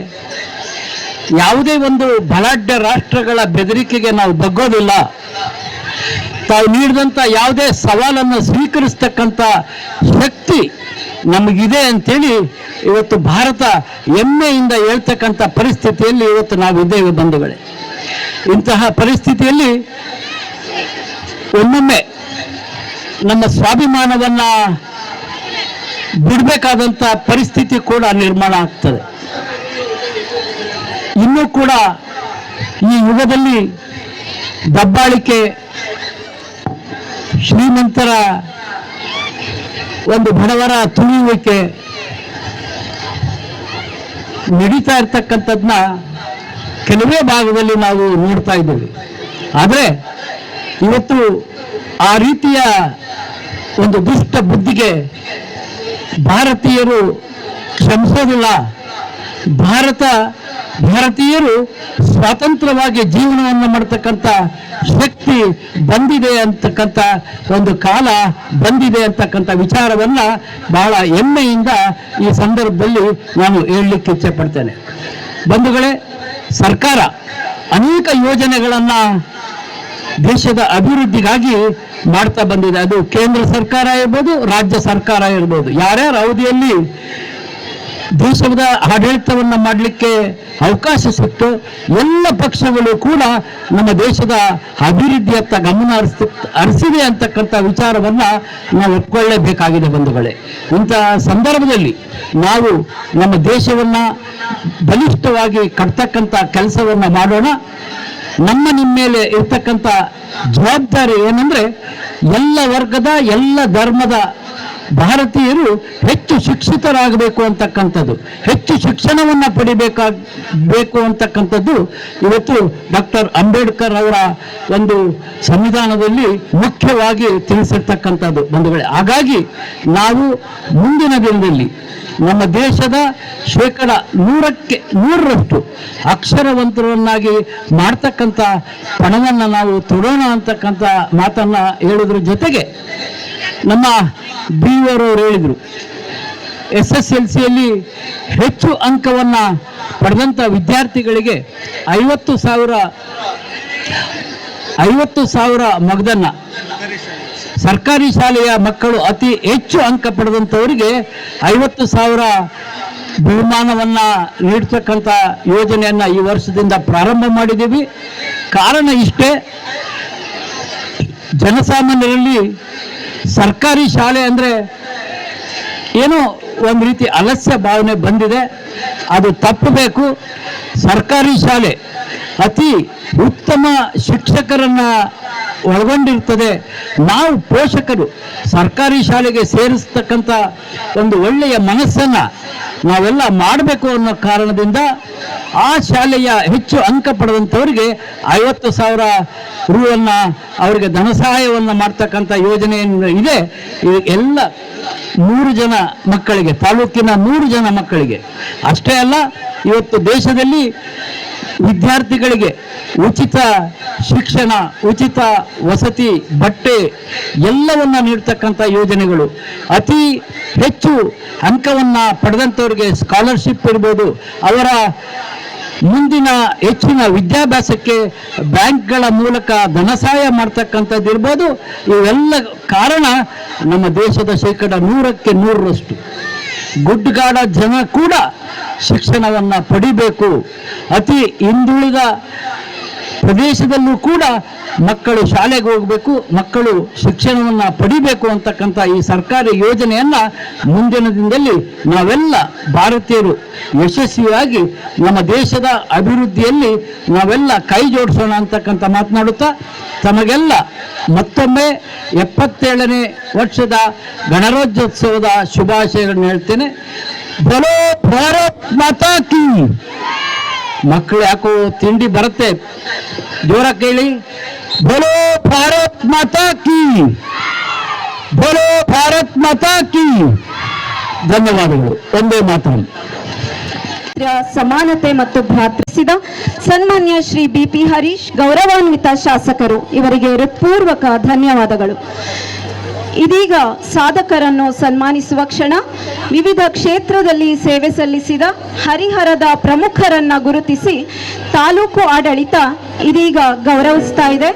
ಯಾವುದೇ ಒಂದು ಬಲಾಢ್ಯ ರಾಷ್ಟ್ರಗಳ ಬೆದರಿಕೆಗೆ ನಾವು ಬಗ್ಗೋದಿಲ್ಲ. ತಾವು ನೀಡಿದಂಥ ಯಾವುದೇ ಸವಾಲನ್ನು ಸ್ವೀಕರಿಸ್ತಕ್ಕಂಥ ಶಕ್ತಿ ನಮಗಿದೆ ಅಂತೇಳಿ ಇವತ್ತು ಭಾರತ ಹೆಮ್ಮೆಯಿಂದ ಹೇಳ್ತಕ್ಕಂಥ ಪರಿಸ್ಥಿತಿಯಲ್ಲಿ ಇವತ್ತು ನಾವಿದ್ದೇವೆ ಬಂಧುಗಳೇ. ಇಂತಹ ಪರಿಸ್ಥಿತಿಯಲ್ಲಿ ಒಮ್ಮೊಮ್ಮೆ ನಮ್ಮ ಸ್ವಾಭಿಮಾನವನ್ನ ಬಿಡಬೇಕಾದಂಥ ಪರಿಸ್ಥಿತಿ ಕೂಡ ನಿರ್ಮಾಣ ಆಗ್ತದೆ. ಇನ್ನೂ ಕೂಡ ಈ ಯುಗದಲ್ಲಿ ದಬ್ಬಾಳಿಕೆ, ಶ್ರೀಮಂತರ ಒಂದು ಬಡವರ ತುಳಿಯುವಿಕೆ ನಡೀತಾ ಇರ್ತಕ್ಕಂಥದ್ದನ್ನ ಕೆಲವೇ ಭಾಗದಲ್ಲಿ ನಾವು ನೋಡ್ತಾ ಇದ್ದೇವೆ. ಆದರೆ ಇವತ್ತು ಆ ರೀತಿಯ ಒಂದು ದುಷ್ಟ ಬುದ್ಧಿಗೆ ಭಾರತೀಯರು ಕ್ಷಮಿಸೋದಿಲ್ಲ. ಭಾರತೀಯರು ಸ್ವತಂತ್ರವಾಗಿ ಜೀವನವನ್ನು ಮಾಡತಕ್ಕಂಥ ಶಕ್ತಿ ಬಂದಿದೆ ಅಂತಕ್ಕಂಥ ಒಂದು ಕಾಲ ಬಂದಿದೆ ಅಂತಕ್ಕಂಥ ವಿಚಾರವನ್ನ ಬಹಳ ಹೆಮ್ಮೆಯಿಂದ ಈ ಸಂದರ್ಭದಲ್ಲಿ ನಾನು ಹೇಳಲಿಕ್ಕೆ ಇಚ್ಛೆ ಪಡ್ತೇನೆ. ಬಂಧುಗಳೇ, ಸರ್ಕಾರ ಅನೇಕ ಯೋಜನೆಗಳನ್ನು ದೇಶದ ಅಭಿವೃದ್ಧಿಗಾಗಿ ಮಾಡ್ತಾ ಬಂದಿದೆ. ಅದು ಕೇಂದ್ರ ಸರ್ಕಾರ ಇರ್ಬೋದು, ರಾಜ್ಯ ಸರ್ಕಾರ ಇರ್ಬೋದು. ಯಾರ್ಯಾರ ಅವಧಿಯಲ್ಲಿ ದೇಶದ ಆಡಳಿತವನ್ನು ಮಾಡಲಿಕ್ಕೆ ಅವಕಾಶ ಸಿಕ್ತು, ಎಲ್ಲ ಪಕ್ಷಗಳು ಕೂಡ ನಮ್ಮ ದೇಶದ ಅಭಿವೃದ್ಧಿಯತ್ತ ಗಮನ ಹರಿಸಿದೆ ಅಂತಕ್ಕಂಥ ವಿಚಾರವನ್ನ ನಾವು ಒಪ್ಕೊಳ್ಳೇಬೇಕಾಗಿದೆ ಬಂಧುಗಳೇ. ಇಂತಹ ಸಂದರ್ಭದಲ್ಲಿ ನಾವು ನಮ್ಮ ದೇಶವನ್ನ ಬಲಿಷ್ಠವಾಗಿ ಕಟ್ತಕ್ಕಂಥ ಕೆಲಸವನ್ನ ಮಾಡೋಣ. ನಿಮ್ಮ ಮೇಲೆ ಇರ್ತಕ್ಕಂಥ ಜವಾಬ್ದಾರಿ ಏನಂದ್ರೆ, ಎಲ್ಲ ವರ್ಗದ ಎಲ್ಲ ಧರ್ಮದ ಭಾರತೀಯರು ಹೆಚ್ಚು ಶಿಕ್ಷಿತರಾಗಬೇಕು ಅಂತಕ್ಕಂಥದ್ದು, ಹೆಚ್ಚು ಶಿಕ್ಷಣವನ್ನು ಪಡಿಬೇಕು ಅಂತಕ್ಕಂಥದ್ದು ಇವತ್ತು ಡಾಕ್ಟರ್ ಅಂಬೇಡ್ಕರ್ ಅವರ ಒಂದು ಸಂವಿಧಾನದಲ್ಲಿ ಮುಖ್ಯವಾಗಿ ತಿಳಿಸಿರ್ತಕ್ಕಂಥದ್ದು ಬಂಧುಗಳೇ. ಹಾಗಾಗಿ ನಾವು ಮುಂದಿನ ದಿನದಲ್ಲಿ ನಮ್ಮ ದೇಶದ 100% ಅಕ್ಷರವಂತರನ್ನಾಗಿ ಮಾಡ್ತಕ್ಕಂಥ ಪಣವನ್ನು ನಾವು ತೊಡೋಣ ಅಂತಕ್ಕಂಥ ಮಾತನ್ನ ಹೇಳೋದ್ರ ಜೊತೆಗೆ, ನಮ್ಮ BO ಅವರು ಹೇಳಿದರು, SSLCಯಲ್ಲಿ ಹೆಚ್ಚು ಅಂಕವನ್ನು ಪಡೆದಂಥ ವಿದ್ಯಾರ್ಥಿಗಳಿಗೆ 50,000 ಮಗದನ್ನ, ಸರ್ಕಾರಿ ಶಾಲೆಯ ಮಕ್ಕಳು ಅತಿ ಹೆಚ್ಚು ಅಂಕ ಪಡೆದಂಥವರಿಗೆ 50,000 ಬಹುಮಾನವನ್ನ ನೀಡ್ತಕ್ಕಂಥ ಯೋಜನೆಯನ್ನ ಈ ವರ್ಷದಿಂದ ಪ್ರಾರಂಭ ಮಾಡಿದ್ದೀವಿ. ಕಾರಣ ಇಷ್ಟೇ, ಜನಸಾಮಾನ್ಯರಲ್ಲಿ ಸರ್ಕಾರಿ ಶಾಲೆ ಅಂದರೆ ಏನೋ ಒಂದು ರೀತಿ ಅಲಸ್ಯ ಭಾವನೆ ಬಂದಿದೆ. ಅದು ತಪ್ಪಬೇಕು. ಸರ್ಕಾರಿ ಶಾಲೆ ಅತಿ ಉತ್ತಮ ಶಿಕ್ಷಕರನ್ನ ಒಳಗೊಂಡಿರ್ತದೆ. ನಾವು ಪೋಷಕರು ಸರ್ಕಾರಿ ಶಾಲೆಗೆ ಸೇರಿಸ್ತಕ್ಕಂಥ ಒಂದು ಒಳ್ಳೆಯ ಮನಸ್ಸನ್ನ ನಾವೆಲ್ಲ ಮಾಡಬೇಕು ಅನ್ನೋ ಕಾರಣದಿಂದ ಆ ಶಾಲೆಯ ಹೆಚ್ಚು ಅಂಕ ಪಡೆದಂಥವರಿಗೆ 50,000 ರೂವನ್ನು ಅವರಿಗೆ ಧನ ಸಹಾಯವನ್ನು ಮಾಡ್ತಕ್ಕಂಥ ಯೋಜನೆ ಇದೆ. ಎಲ್ಲ 100 ಜನ ಮಕ್ಕಳಿಗೆ, ತಾಲೂಕಿನ 100 ಜನ ಮಕ್ಕಳಿಗೆ. ಅಷ್ಟೇ ಅಲ್ಲ, ಇವತ್ತು ದೇಶದಲ್ಲಿ ವಿದ್ಯಾರ್ಥಿಗಳಿಗೆ ಉಚಿತ ಶಿಕ್ಷಣ, ಉಚಿತ ವಸತಿ, ಬಟ್ಟೆ ಎಲ್ಲವನ್ನ ನೀಡ್ತಕ್ಕಂಥ ಯೋಜನೆಗಳು, ಅತಿ ಹೆಚ್ಚು ಅಂಕವನ್ನು ಪಡೆದಂಥವ್ರಿಗೆ ಸ್ಕಾಲರ್ಶಿಪ್ ಇರ್ಬೋದು, ಅವರ ಮುಂದಿನ ಹೆಚ್ಚಿನ ವಿದ್ಯಾಭ್ಯಾಸಕ್ಕೆ ಬ್ಯಾಂಕ್ಗಳ ಮೂಲಕ ಧನ ಸಹಾಯ ಮಾಡ್ತಕ್ಕಂಥದ್ದು ಇರ್ಬೋದು. ಇವೆಲ್ಲ ಕಾರಣ ನಮ್ಮ ದೇಶದ 100% 100% ಗುಡ್ಡಗಾಡ ಜನ ಕೂಡ ಶಿಕ್ಷಣವನ್ನು ಪಡಿಬೇಕು. ಅತಿ ಹಿಂದುಳಿದ ಪ್ರದೇಶದಲ್ಲೂ ಕೂಡ ಮಕ್ಕಳು ಶಾಲೆಗೆ ಹೋಗಬೇಕು, ಮಕ್ಕಳು ಶಿಕ್ಷಣವನ್ನು ಪಡಿಬೇಕು ಅಂತಕ್ಕಂಥ ಈ ಸರ್ಕಾರಿ ಯೋಜನೆಯನ್ನು ಮುಂದಿನ ದಿನದಲ್ಲಿ ನಾವೆಲ್ಲ ಭಾರತೀಯರು ಯಶಸ್ವಿಯಾಗಿ ನಮ್ಮ ದೇಶದ ಅಭಿವೃದ್ಧಿಯಲ್ಲಿ ನಾವೆಲ್ಲ ಕೈ ಜೋಡಿಸೋಣ ಅಂತಕ್ಕಂಥ ಮಾತನಾಡುತ್ತಾ ತಮಗೆಲ್ಲ ಮತ್ತೊಮ್ಮೆ 77ನೇ ವರ್ಷದ ಗಣರಾಜ್ಯೋತ್ಸವದ ಶುಭಾಶಯಗಳನ್ನು ಹೇಳ್ತೇನೆ. ಬೋಲೋ ಭಾರತ್ ಮಾತಾ ಕೀ. ಮಕ್ಕಳು ಯಾಕೋ ತಿಂಡಿ ಬರುತ್ತೆ, ಜೋರ ಕೇಳಿ. ಬೋಲೋ ಭಾರತ್ ಮಾತಾ ಕೀ, ಬೋಲೋ ಭಾರತ್ ಮಾತಾ ಕೀ. ಧನ್ಯವಾದಗಳು. ಒಂದೇ ಮಾತು. ಸಮಾನತೆ ಮತ್ತು ಭ್ರಾತೃಸಿದ ಸನ್ಮಾನ್ಯ ಶ್ರೀ BP ಹರೀಶ್ ಗೌರವಾನ್ವಿತ ಶಾಸಕರು, ಇವರಿಗೆ ಹೃತ್ಪೂರ್ವಕ ಧನ್ಯವಾದಗಳು. ಇದೀಗ ಸಾಧಕರನ್ನು ಸನ್ಮಾನಿಸುವ ಕ್ಷಣ. ವಿವಿಧ ಕ್ಷೇತ್ರದಲ್ಲಿ ಸೇವೆ ಸಲ್ಲಿಸಿದ ಹರಿಹರದ ಪ್ರಮುಖರನ್ನ ಗುರುತಿಸಿ ತಾಲೂಕು ಆಡಳಿತ ಇದೀಗ ಗೌರವಿಸ್ತಾ ಇದೆ.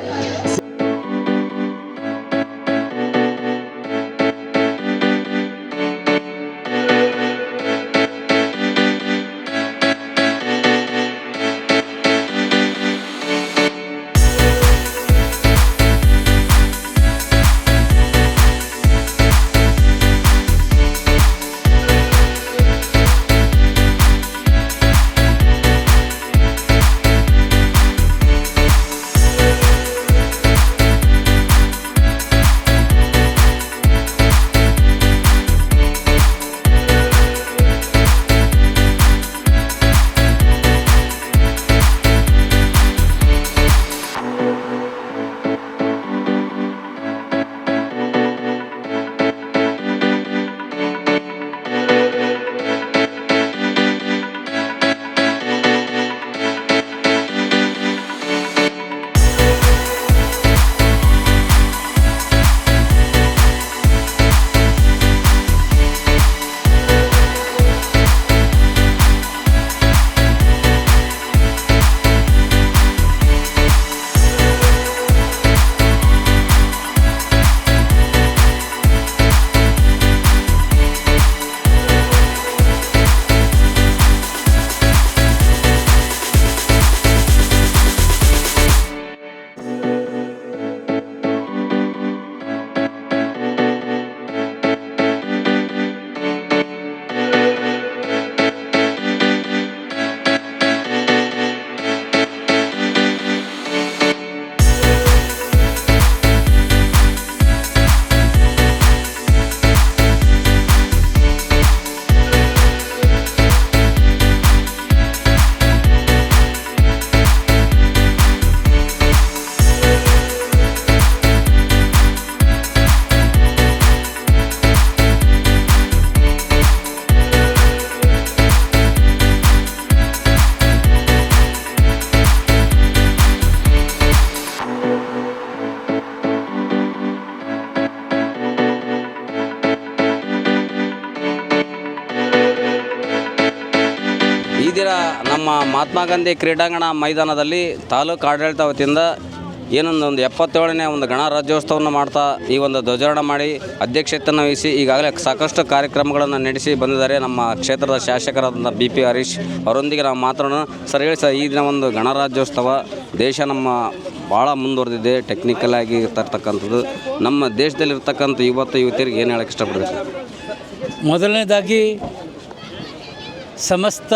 ನಮ್ಮ ಮಹಾತ್ಮ ಗಾಂಧಿ ಕ್ರೀಡಾಂಗಣ ಮೈದಾನದಲ್ಲಿ ತಾಲೂಕು ಆಡಳಿತ ವತಿಯಿಂದ ಏನೊಂದು 77ನೇ ಒಂದು ಗಣರಾಜ್ಯೋತ್ಸವವನ್ನು ಮಾಡ್ತಾ ಈ ಒಂದು ಧ್ವಜಾರೋಹಣ ಮಾಡಿ ಅಧ್ಯಕ್ಷತೆಯನ್ನು ವಹಿಸಿ ಈಗಾಗಲೇ ಸಾಕಷ್ಟು ಕಾರ್ಯಕ್ರಮಗಳನ್ನು ನಡೆಸಿ ಬಂದಿದ್ದಾರೆ ನಮ್ಮ ಕ್ಷೇತ್ರದ ಶಾಸಕರಾದ BP ಹರೀಶ್ ಅವರೊಂದಿಗೆ ನಾವು ಮಾತಾಡೋಣ. ಸರ್ ಹೇಳಿ ಸರ್, ಈ ದಿನ ಒಂದು ಗಣರಾಜ್ಯೋತ್ಸವ ದೇಶ ನಮ್ಮ ಭಾಳ ಮುಂದುವರೆದಿದೆ, ಟೆಕ್ನಿಕಲ್ ಆಗಿ ಇರ್ತಕ್ಕಂಥದ್ದು. ನಮ್ಮ ದೇಶದಲ್ಲಿರ್ತಕ್ಕಂಥ ಯುವತಿಯರಿಗೆ ಏನು ಹೇಳೋಕ್ಕೆ ಇಷ್ಟಪಡ್ಬೇಕು? ಮೊದಲನೇದಾಗಿ ಸಮಸ್ತ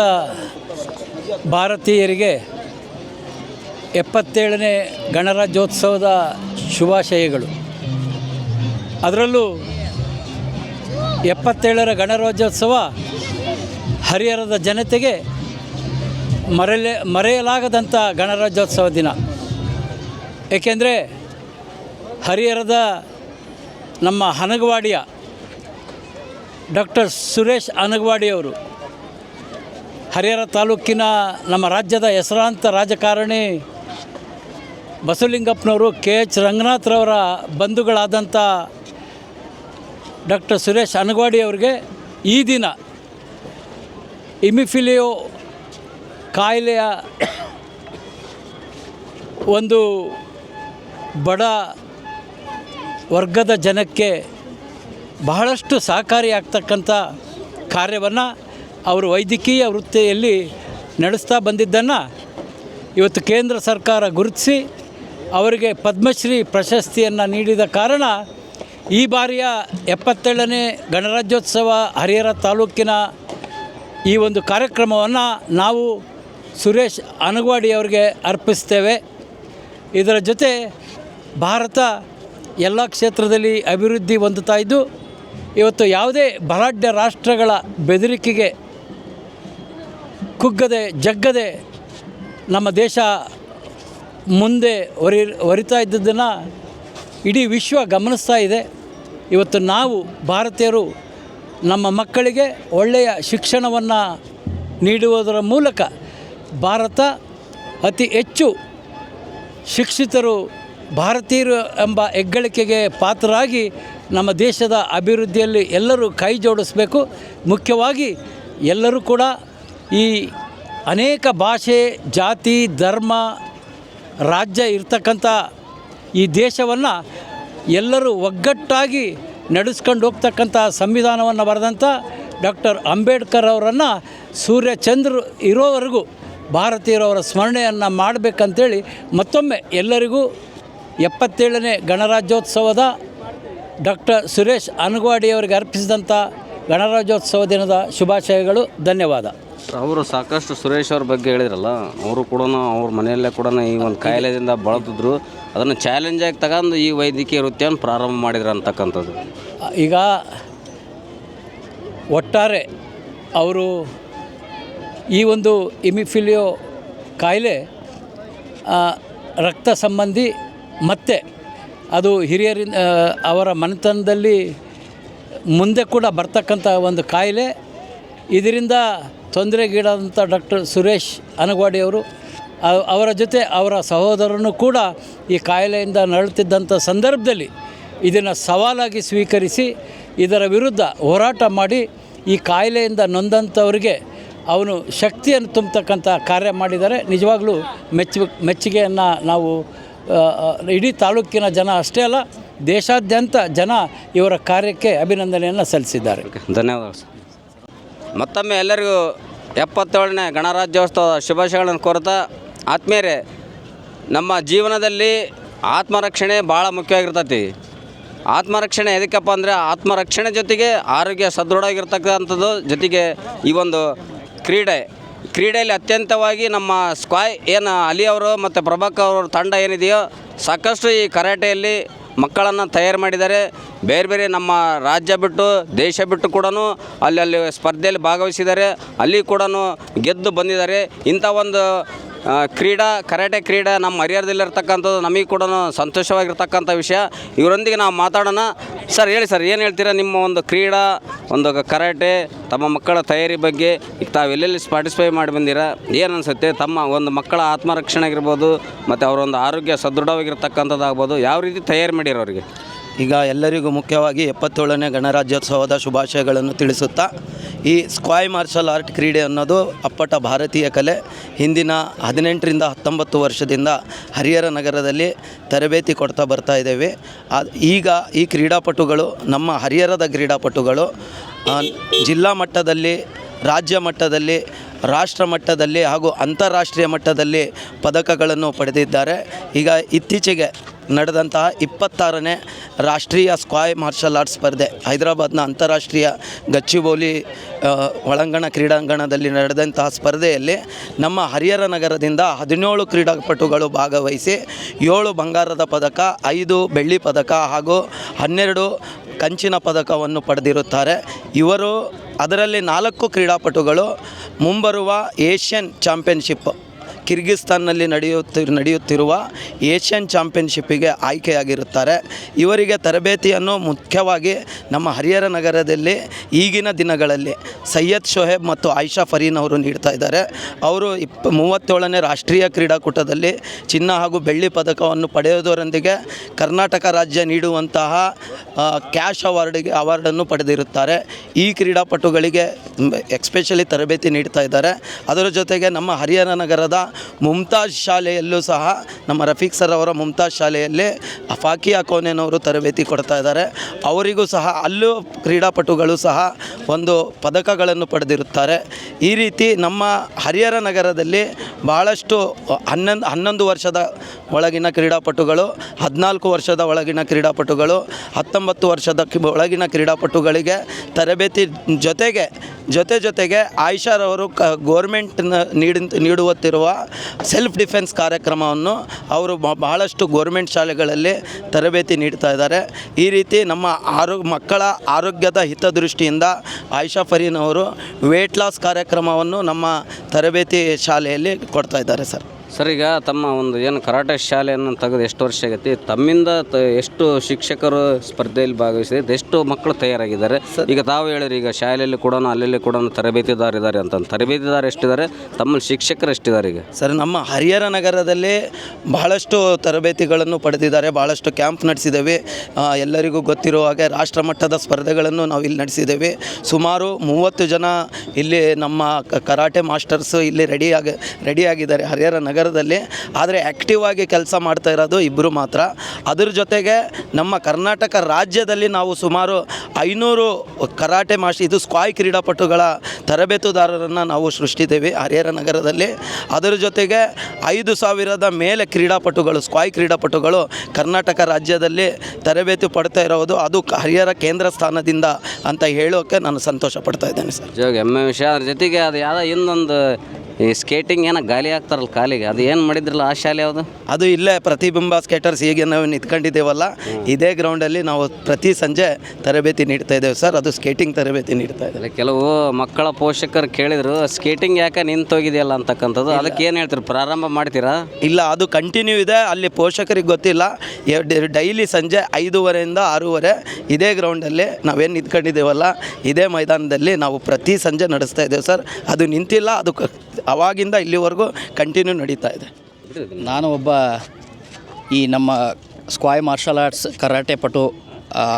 ಭಾರತೀಯರಿಗೆ 77ನೇ ಗಣರಾಜ್ಯೋತ್ಸವದ ಶುಭಾಶಯಗಳು. ಅದರಲ್ಲೂ 77ರ ಗಣರಾಜ್ಯೋತ್ಸವ ಹರಿಹರದ ಜನತೆಗೆ ಮರೆಯಲಾಗದಂಥ ಗಣರಾಜ್ಯೋತ್ಸವ ದಿನ. ಏಕೆಂದರೆ ಹರಿಹರದ ನಮ್ಮ ಹನಗವಾಡಿಯ ಡಾಕ್ಟರ್ ಸುರೇಶ್ ಹನಗವಾಡಿಯವರು ಹರಿಹರ ತಾಲೂಕಿನ ನಮ್ಮ ರಾಜ್ಯದ ಹೆಸರಾಂತ ರಾಜಕಾರಣಿ ಬಸವಲಿಂಗಪ್ಪನವರು KH ರಂಗನಾಥ್ರವರ ಬಂಧುಗಳಾದಂಥ ಡಾಕ್ಟರ್ ಸುರೇಶ್ ಹನಗವಾಡಿಯವರಿಗೆ ಈ ದಿನ ಹಿಮಿಫಿಲಿಯೋ ಕಾಯಿಲೆಯ ಒಂದು ಬಡ ವರ್ಗದ ಜನಕ್ಕೆ ಬಹಳಷ್ಟು ಸಹಕಾರಿಯಾಗ್ತಕ್ಕಂಥ ಕಾರ್ಯವನ್ನು ಅವರು ವೈದ್ಯಕೀಯ ವೃತ್ತಿಯಲ್ಲಿ ನಡೆಸ್ತಾ ಬಂದಿದ್ದನ್ನು ಇವತ್ತು ಕೇಂದ್ರ ಸರ್ಕಾರ ಗುರುತಿಸಿ ಅವರಿಗೆ ಪದ್ಮಶ್ರೀ ಪ್ರಶಸ್ತಿಯನ್ನು ನೀಡಿದ ಕಾರಣ ಈ ಬಾರಿಯ 77ನೇ ಗಣರಾಜ್ಯೋತ್ಸವ ಹರಿಹರ ತಾಲೂಕಿನ ಈ ಒಂದು ಕಾರ್ಯಕ್ರಮವನ್ನು ನಾವು ಸುರೇಶ್ ಅನಗವಾಡಿ ಅವರಿಗೆ ಅರ್ಪಿಸ್ತೇವೆ. ಇದರ ಜೊತೆ ಭಾರತ ಎಲ್ಲ ಕ್ಷೇತ್ರದಲ್ಲಿ ಅಭಿವೃದ್ಧಿ ಹೊಂದುತ್ತಾ ಇದ್ದು ಇವತ್ತು ಯಾವುದೇ ಬಲಾಢ್ಯ ರಾಷ್ಟ್ರಗಳ ಬೆದರಿಕೆಗೆ ಕುಗ್ಗದೆ ಜಗ್ಗದೆ ನಮ್ಮ ದೇಶ ಮುಂದೆ ಹೊರಿತಾ ಇದ್ದದ್ದನ್ನು ಇಡೀ ವಿಶ್ವ ಗಮನಿಸ್ತಾ ಇದೆ. ಇವತ್ತು ನಾವು ಭಾರತೀಯರು ನಮ್ಮ ಮಕ್ಕಳಿಗೆ ಒಳ್ಳೆಯ ಶಿಕ್ಷಣವನ್ನು ನೀಡುವುದರ ಮೂಲಕ ಭಾರತ ಅತಿ ಹೆಚ್ಚು ಶಿಕ್ಷಿತರು ಭಾರತೀಯರು ಎಂಬ ಹೆಗ್ಗಳಿಕೆಗೆ ಪಾತ್ರರಾಗಿ ನಮ್ಮ ದೇಶದ ಅಭಿವೃದ್ಧಿಯಲ್ಲಿ ಎಲ್ಲರೂ ಕೈ ಜೋಡಿಸಬೇಕು. ಮುಖ್ಯವಾಗಿ ಎಲ್ಲರೂ ಕೂಡ ಈ ಅನೇಕ ಭಾಷೆ, ಜಾತಿ, ಧರ್ಮ, ರಾಜ್ಯ ಇರ್ತಕ್ಕಂಥ ಈ ದೇಶವನ್ನು ಎಲ್ಲರೂ ಒಗ್ಗಟ್ಟಾಗಿ ನಡೆಸ್ಕೊಂಡು ಹೋಗ್ತಕ್ಕಂಥ ಸಂವಿಧಾನವನ್ನು ಬರೆದಂಥ ಡಾಕ್ಟರ್ ಅಂಬೇಡ್ಕರ್ ಅವರನ್ನು ಸೂರ್ಯಚಂದ್ರ ಇರೋವರೆಗೂ ಭಾರತೀಯರವರ ಸ್ಮರಣೆಯನ್ನು ಮಾಡಬೇಕಂತೇಳಿ ಮತ್ತೊಮ್ಮೆ ಎಲ್ಲರಿಗೂ 77ನೇ ಗಣರಾಜ್ಯೋತ್ಸವದ ಡಾಕ್ಟರ್ ಸುರೇಶ್ ಅನಗವಾಡಿ ಅವರಿಗೆ ಅರ್ಪಿಸಿದಂಥ ಗಣರಾಜ್ಯೋತ್ಸವ ದಿನದ ಶುಭಾಶಯಗಳು. ಧನ್ಯವಾದ. ಅವರು ಸಾಕಷ್ಟು ಸುರೇಶ್ ಅವ್ರ ಬಗ್ಗೆ ಹೇಳಿದ್ರಲ್ಲ, ಅವರು ಕೂಡ ಅವ್ರ ಮನೆಯಲ್ಲೇ ಕೂಡ ಈ ಒಂದು ಕಾಯಿಲೆದಿಂದ ಬಳಲ್ತಿದ್ರು. ಅದನ್ನು ಚಾಲೆಂಜಾಗಿ ತಗೊಂಡು ಈ ವೈದ್ಯಕೀಯ ವೃತ್ತಿಯನ್ನು ಪ್ರಾರಂಭ ಮಾಡಿದ್ರು ಅಂತಕ್ಕಂಥದ್ದು. ಈಗ ಒಟ್ಟಾರೆ ಅವರು ಈ ಒಂದು ಹಿಮಿಫಿಲಿಯೋ ಕಾಯಿಲೆ ರಕ್ತ ಸಂಬಂಧಿ ಮತ್ತು ಅದು ಹಿರಿಯರಿಂದ ಅವರ ಮನೆತನದಲ್ಲಿ ಮುಂದೆ ಕೂಡ ಬರ್ತಕ್ಕಂಥ ಒಂದು ಕಾಯಿಲೆ. ಇದರಿಂದ ತೊಂದರೆಗೀಡಾದಂಥ ಡಾಕ್ಟರ್ ಸುರೇಶ್ ಅನಗವಾಡಿ ಅವರು ಅವರ ಜೊತೆ ಅವರ ಸಹೋದರನು ಕೂಡ ಈ ಕಾಯಿಲೆಯಿಂದ ನರಳುತ್ತಿದ್ದಂಥ ಸಂದರ್ಭದಲ್ಲಿ ಇದನ್ನು ಸವಾಲಾಗಿ ಸ್ವೀಕರಿಸಿ ಇದರ ವಿರುದ್ಧ ಹೋರಾಟ ಮಾಡಿ ಈ ಕಾಯಿಲೆಯಿಂದ ನೊಂದಂಥವರಿಗೆ ಅವನು ಶಕ್ತಿಯನ್ನು ತುಂಬತಕ್ಕಂಥ ಕಾರ್ಯ ಮಾಡಿದ್ದಾರೆ. ನಿಜವಾಗಲೂ ಮೆಚ್ಚುಗೆಯನ್ನು ನಾವು ಇಡೀ ತಾಲೂಕಿನ ಜನ ಅಷ್ಟೇ ಅಲ್ಲ, ದೇಶಾದ್ಯಂತ ಜನ ಇವರ ಕಾರ್ಯಕ್ಕೆ ಅಭಿನಂದನೆಯನ್ನು ಸಲ್ಲಿಸಿದ್ದಾರೆ. ಧನ್ಯವಾದ ಸರ್. ಮತ್ತೊಮ್ಮೆ ಎಲ್ಲರಿಗೂ 77ನೇ ಗಣರಾಜ್ಯೋತ್ಸವದ ಶುಭಾಶಯಗಳನ್ನು ಕೋರುತ್ತಾ, ಆತ್ಮೀಯರೇ, ನಮ್ಮ ಜೀವನದಲ್ಲಿ ಆತ್ಮರಕ್ಷಣೆ ಭಾಳ ಮುಖ್ಯವಾಗಿರ್ತೈತಿ. ಆತ್ಮರಕ್ಷಣೆ ಎದಕ್ಕಪ್ಪ ಅಂದರೆ ಆತ್ಮರಕ್ಷಣೆ ಜೊತೆಗೆ ಆರೋಗ್ಯ ಸದೃಢವಾಗಿರ್ತಕ್ಕಂಥದ್ದು, ಜೊತೆಗೆ ಈ ಒಂದು ಕ್ರೀಡೆಯಲ್ಲಿ ಅತ್ಯಂತವಾಗಿ ನಮ್ಮ ಸ್ಕ್ವಾಯ್ ಏನು ಅಲಿ ಅವರು ಮತ್ತು ಪ್ರಭಾಕರ್ ಅವರ ತಂಡ ಏನಿದೆಯೋ ಸಾಕಷ್ಟು ಈ ಕರಾಟೆಯಲ್ಲಿ ಮಕ್ಕಳನ್ನು ತಯಾರು ಮಾಡಿದ್ದಾರೆ. ಬೇರೆ ಬೇರೆ ನಮ್ಮ ರಾಜ್ಯ ಬಿಟ್ಟು ದೇಶ ಬಿಟ್ಟು ಕೂಡ ಅಲ್ಲಿ ಸ್ಪರ್ಧೆಯಲ್ಲಿ ಭಾಗವಹಿಸಿದ್ದಾರೆ, ಅಲ್ಲಿ ಕೂಡ ಗೆದ್ದು ಬಂದಿದ್ದಾರೆ. ಇಂಥ ಒಂದು ಕರಾಟೆ ಕ್ರೀಡೆ ನಮ್ಮ ಹರಿಹರದಲ್ಲಿರ್ತಕ್ಕಂಥದ್ದು ನಮಗೆ ಕೂಡ ಸಂತೋಷವಾಗಿರ್ತಕ್ಕಂಥ ವಿಷಯ. ಇವರೊಂದಿಗೆ ನಾವು ಮಾತಾಡೋಣ. ಸರ್, ಹೇಳಿ ಸರ್, ಏನು ಹೇಳ್ತೀರಾ ನಿಮ್ಮ ಒಂದು ಒಂದು ಕರಾಟೆ ತಮ್ಮ ಮಕ್ಕಳ ತಯಾರಿ ಬಗ್ಗೆ? ಈಗ ತಾವೆಲ್ಲೆಲ್ಲಿ ಪಾರ್ಟಿಸಿಪೇಟ್ ಮಾಡಿ ಬಂದಿರಾ, ಏನು ಅನಿಸುತ್ತೆ? ತಮ್ಮ ಒಂದು ಮಕ್ಕಳ ಆತ್ಮರಕ್ಷಣೆ ಆಗಿರ್ಬೋದು ಮತ್ತು ಅವರೊಂದು ಆರೋಗ್ಯ ಸದೃಢವಾಗಿರ್ತಕ್ಕಂಥದ್ದಾಗ್ಬೋದು, ಯಾವ ರೀತಿ ತಯಾರಿ ಮಾಡಿರೋ ಅವರಿಗೆ? ಈಗ ಎಲ್ಲರಿಗೂ ಮುಖ್ಯವಾಗಿ 77ನೇ ಗಣರಾಜ್ಯೋತ್ಸವದ ಶುಭಾಶಯಗಳನ್ನು ತಿಳಿಸುತ್ತಾ, ಈ ಸ್ಕ್ವಾಯ್ ಮಾರ್ಷಲ್ ಆರ್ಟ್ ಕ್ರೀಡೆ ಅನ್ನೋದು ಅಪ್ಪಟ ಭಾರತೀಯ ಕಲೆ. ಹಿಂದಿನ 18ರಿಂದ 19 ವರ್ಷದಿಂದ ಹರಿಹರ ನಗರದಲ್ಲಿ ತರಬೇತಿ ಕೊಡ್ತಾ ಬರ್ತಾ ಇದ್ದೇವೆ. ಈಗ ಈ ಕ್ರೀಡಾಪಟುಗಳು, ನಮ್ಮ ಹರಿಹರದ ಕ್ರೀಡಾಪಟುಗಳು ಜಿಲ್ಲಾ ಮಟ್ಟದಲ್ಲಿ, ರಾಜ್ಯ ಮಟ್ಟದಲ್ಲಿ, ರಾಷ್ಟ್ರ ಮಟ್ಟದಲ್ಲಿ ಹಾಗೂ ಅಂತಾರಾಷ್ಟ್ರೀಯ ಮಟ್ಟದಲ್ಲಿ ಪದಕಗಳನ್ನು ಪಡೆದಿದ್ದಾರೆ. ಈಗ ಇತ್ತೀಚೆಗೆ ನಡೆದಂತಹ 26ನೇ ರಾಷ್ಟ್ರೀಯ ಸ್ಕ್ವಾಯ್ ಮಾರ್ಷಲ್ ಆರ್ಟ್ಸ್ ಸ್ಪರ್ಧೆ ಹೈದರಾಬಾದ್ನ ಅಂತಾರಾಷ್ಟ್ರೀಯ ಗಚ್ಚಿಬೌಲಿ ಒಳಾಂಗಣ ಕ್ರೀಡಾಂಗಣದಲ್ಲಿ ನಡೆದಂತಹ ಸ್ಪರ್ಧೆಯಲ್ಲಿ ನಮ್ಮ ಹರಿಹರ ನಗರದಿಂದ 17 ಕ್ರೀಡಾಪಟುಗಳು ಭಾಗವಹಿಸಿ 7 ಬಂಗಾರದ ಪದಕ, 5 ಬೆಳ್ಳಿ ಪದಕ ಹಾಗೂ 12 ಕಂಚಿನ ಪದಕವನ್ನು ಪಡೆದಿರುತ್ತಾರೆ. ಇವರು ಅದರಲ್ಲಿ 4 ಕ್ರೀಡಾಪಟುಗಳು ಮುಂಬರುವ ಏಷ್ಯನ್ ಚಾಂಪಿಯನ್ಶಿಪ್ ಕಿರ್ಗಿಸ್ತಾನ್ನಲ್ಲಿ ನಡೆಯುತ್ತಿರುವ ಏಷ್ಯನ್ ಚಾಂಪಿಯನ್ಶಿಪ್ಪಿಗೆ ಆಯ್ಕೆಯಾಗಿರುತ್ತಾರೆ. ಇವರಿಗೆ ತರಬೇತಿಯನ್ನು ಮುಖ್ಯವಾಗಿ ನಮ್ಮ ಹರಿಹರ ನಗರದಲ್ಲಿ ಈಗಿನ ದಿನಗಳಲ್ಲಿ ಸೈಯದ್ ಶೋಹೇಬ್ ಮತ್ತು ಆಯಿಷಾ ಫರೀನ್ ಅವರು ನೀಡ್ತಾ ಇದ್ದಾರೆ. ಅವರು 37ನೇ ರಾಷ್ಟ್ರೀಯ ಕ್ರೀಡಾಕೂಟದಲ್ಲಿ ಚಿನ್ನ ಹಾಗೂ ಬೆಳ್ಳಿ ಪದಕವನ್ನು ಪಡೆಯೋದರೊಂದಿಗೆ ಕರ್ನಾಟಕ ರಾಜ್ಯ ನೀಡುವಂತಹ ಕ್ಯಾಶ್ ಅವಾರ್ಡನ್ನು ಪಡೆದಿರುತ್ತಾರೆ. ಈ ಕ್ರೀಡಾಪಟುಗಳಿಗೆ ಎಕ್ಸ್ಪೆಷಲಿ ತರಬೇತಿ ನೀಡ್ತಾ ಇದ್ದಾರೆ. ಅದರ ಜೊತೆಗೆ ನಮ್ಮ ಹರಿಹರ ನಗರದ ಮುಮ್ತಾಜ್ ಶಾಲೆಯಲ್ಲೂ ಸಹ ನಮ್ಮ ರಫೀಕ್ ಸರ್ ಅವರ ಮುಮ್ತಾಜ್ ಶಾಲೆಯಲ್ಲಿ ಫಾಕಿಯಾ ಕೋನೆನವರು ತರಬೇತಿ ಕೊಡ್ತಾ ಇದ್ದಾರೆ. ಅವರಿಗೂ ಸಹ ಅಲ್ಲೂ ಕ್ರೀಡಾಪಟುಗಳು ಸಹ ಒಂದು ಪದಕಗಳನ್ನು ಪಡೆದಿರುತ್ತಾರೆ. ಈ ರೀತಿ ನಮ್ಮ ಹರಿಹರ ನಗರದಲ್ಲಿ ಭಾಳಷ್ಟು 11 ವರ್ಷದ ಒಳಗಿನ ಕ್ರೀಡಾಪಟುಗಳು, 14 ವರ್ಷದ ಒಳಗಿನ ಕ್ರೀಡಾಪಟುಗಳು, 19 ವರ್ಷದ ಒಳಗಿನ ಕ್ರೀಡಾಪಟುಗಳಿಗೆ ತರಬೇತಿ ಜೊತೆಗೆ ಆಯಿಷಾರವರು ಗೋರ್ಮೆಂಟ್ನ ನೀಡುತ್ತಿರುವ ಸೆಲ್ಫ್ ಡಿಫೆನ್ಸ್ ಕಾರ್ಯಕ್ರಮವನ್ನು ಅವರು ಬಹಳಷ್ಟು ಗೋರ್ಮೆಂಟ್ ಶಾಲೆಗಳಲ್ಲಿ ತರಬೇತಿ ನೀಡ್ತಾ ಇದ್ದಾರೆ. ಈ ರೀತಿ ನಮ್ಮ ಮಕ್ಕಳ ಆರೋಗ್ಯದ ಹಿತದೃಷ್ಟಿಯಿಂದ ಆಯಿಷಾ ಫರೀನ್ ಅವರು ವೇಟ್ ಲಾಸ್ ಕಾರ್ಯಕ್ರಮವನ್ನು ನಮ್ಮ ತರಬೇತಿ ಶಾಲೆಯಲ್ಲಿ ಕೊಡ್ತಾ ಇದ್ದಾರೆ ಸರ್. ಸರ್, ಈಗ ತಮ್ಮ ಒಂದು ಏನು ಕರಾಟೆ ಶಾಲೆಯನ್ನು ತೆಗೆದು ಎಷ್ಟು ವರ್ಷ ಆಗೈತಿ? ತಮ್ಮಿಂದ ಎಷ್ಟು ಶಿಕ್ಷಕರು ಸ್ಪರ್ಧೆಯಲ್ಲಿ ಭಾಗವಹಿಸಿದೆ, ಎಷ್ಟು ಮಕ್ಕಳು ತಯಾರಾಗಿದ್ದಾರೆ? ಈಗ ತಾವು ಹೇಳಿರಿ, ಈಗ ಶಾಲೆಯಲ್ಲಿ ಕೂಡ ಅಲ್ಲೆಲ್ಲಿ ಕೂಡ ತರಬೇತಿದಾರ ಇದ್ದಾರೆ ಅಂತ. ತರಬೇತಿದಾರ ಎಷ್ಟಿದ್ದಾರೆ, ತಮ್ಮಲ್ಲಿ ಶಿಕ್ಷಕರು ಎಷ್ಟಿದ್ದಾರೆ? ಈಗ ಸರ್, ನಮ್ಮ ಹರಿಹರ ನಗರದಲ್ಲಿ ಬಹಳಷ್ಟು ತರಬೇತಿಗಳನ್ನು ಪಡೆದಿದ್ದಾರೆ, ಭಾಳಷ್ಟು ಕ್ಯಾಂಪ್ ನಡೆಸಿದ್ದೇವೆ. ಎಲ್ಲರಿಗೂ ಗೊತ್ತಿರುವ ಹಾಗೆ ರಾಷ್ಟ್ರ ಮಟ್ಟದ ಸ್ಪರ್ಧೆಗಳನ್ನು ನಾವು ಇಲ್ಲಿ ನಡೆಸಿದ್ದೇವೆ. ಸುಮಾರು 30 ಜನ ಇಲ್ಲಿ ನಮ್ಮ ಕರಾಟೆ ಮಾಸ್ಟರ್ಸು ಇಲ್ಲಿ ರೆಡಿಯಾಗಿದ್ದಾರೆ ಹರಿಹರ ನಗರದಲ್ಲಿ. ಆದರೆ ಆ್ಯಕ್ಟಿವ್ ಆಗಿ ಕೆಲಸ ಮಾಡ್ತಾ ಇರೋದು 2 ಮಾತ್ರ. ಅದರ ಜೊತೆಗೆ ನಮ್ಮ ಕರ್ನಾಟಕ ರಾಜ್ಯದಲ್ಲಿ ನಾವು ಸುಮಾರು 500 ಕರಾಟೆ ಇದು ಸ್ಕ್ವಾಯ್ ಕ್ರೀಡಾಪಟುಗಳ ತರಬೇತುದಾರರನ್ನು ನಾವು ಸೃಷ್ಟಿದ್ದೇವೆ ಹರಿಹರ ನಗರದಲ್ಲಿ. ಅದರ ಜೊತೆಗೆ 5,000 ಮೇಲೆ ಸ್ಕ್ವಾಯ್ ಕ್ರೀಡಾಪಟುಗಳು ಕರ್ನಾಟಕ ರಾಜ್ಯದಲ್ಲಿ ತರಬೇತಿ ಪಡ್ತಾ ಇರೋದು ಅದು ಹರಿಹರ ಕೇಂದ್ರ ಸ್ಥಾನದಿಂದ ಅಂತ ಹೇಳೋಕ್ಕೆ ನಾನು ಸಂತೋಷ ಪಡ್ತಾ ಇದ್ದೇನೆ ಸರ್. ಹೆಮ್ಮೆ ವಿಷಯ. ಅದ್ರ ಜೊತೆಗೆ ಅದು ಯಾವುದೋ ಇನ್ನೊಂದು ಈ ಸ್ಕೇಟಿಂಗ್ ಏನೋ ಗಾಲಿ ಹಾಕ್ತಾರಲ್ಲ ಕಾಲಿಗೆ, ಅದು ಏನು ಮಾಡಿದ್ರಲ್ಲ ಆ ಶಾಲೆ ಯಾವುದು? ಅದು ಇಲ್ಲೇ ಪ್ರತಿಬಿಂಬ ಸ್ಕೇಟರ್ಸ್ ಹೀಗೆ ನಾವು ನಿಂತ್ಕೊಂಡಿದ್ದೇವಲ್ಲ, ಇದೇ ಗ್ರೌಂಡಲ್ಲಿ ನಾವು ಪ್ರತಿ ಸಂಜೆ ತರಬೇತಿ ನೀಡ್ತಾ ಇದ್ದೇವೆ ಸರ್. ಅದು ಸ್ಕೇಟಿಂಗ್ ತರಬೇತಿ ನೀಡ್ತಾ ಇದ್ದೇವೆ. ಕೆಲವು ಮಕ್ಕಳ ಪೋಷಕರು ಕೇಳಿದರು, ಸ್ಕೇಟಿಂಗ್ ಯಾಕೆ ನಿಂತೋಗಿದೆಯಲ್ಲ ಅಂತಕ್ಕಂಥದ್ದು, ಅದಕ್ಕೆ ಏನು ಹೇಳ್ತೀರಿ? ಪ್ರಾರಂಭ ಮಾಡ್ತೀರಾ? ಇಲ್ಲ, ಅದು ಕಂಟಿನ್ಯೂ ಇದೆ. ಅಲ್ಲಿ ಪೋಷಕರಿಗೆ ಗೊತ್ತಿಲ್ಲ. ಡೈಲಿ ಸಂಜೆ 5:30 6:30 ಇದೇ ಗ್ರೌಂಡಲ್ಲಿ ನಾವೇನು ನಿಂತ್ಕೊಂಡಿದ್ದೇವಲ್ಲ, ಇದೇ ಮೈದಾನದಲ್ಲಿ ನಾವು ಪ್ರತಿ ಸಂಜೆ ನಡೆಸ್ತಾ ಇದ್ದೇವೆ ಸರ್. ಅದು ನಿಂತಿಲ್ಲ, ಅದು ಅವಾಗಿಂದ ಇಲ್ಲಿವರೆಗೂ ಕಂಟಿನ್ಯೂ ನಡೀತಾ ಇದೆ. ನಾನು ಒಬ್ಬ ಈ ನಮ್ಮ ಸ್ಕ್ವಾಯ್ ಮಾರ್ಷಲ್ ಆರ್ಟ್ಸ್ ಕರಾಟೆ ಪಟು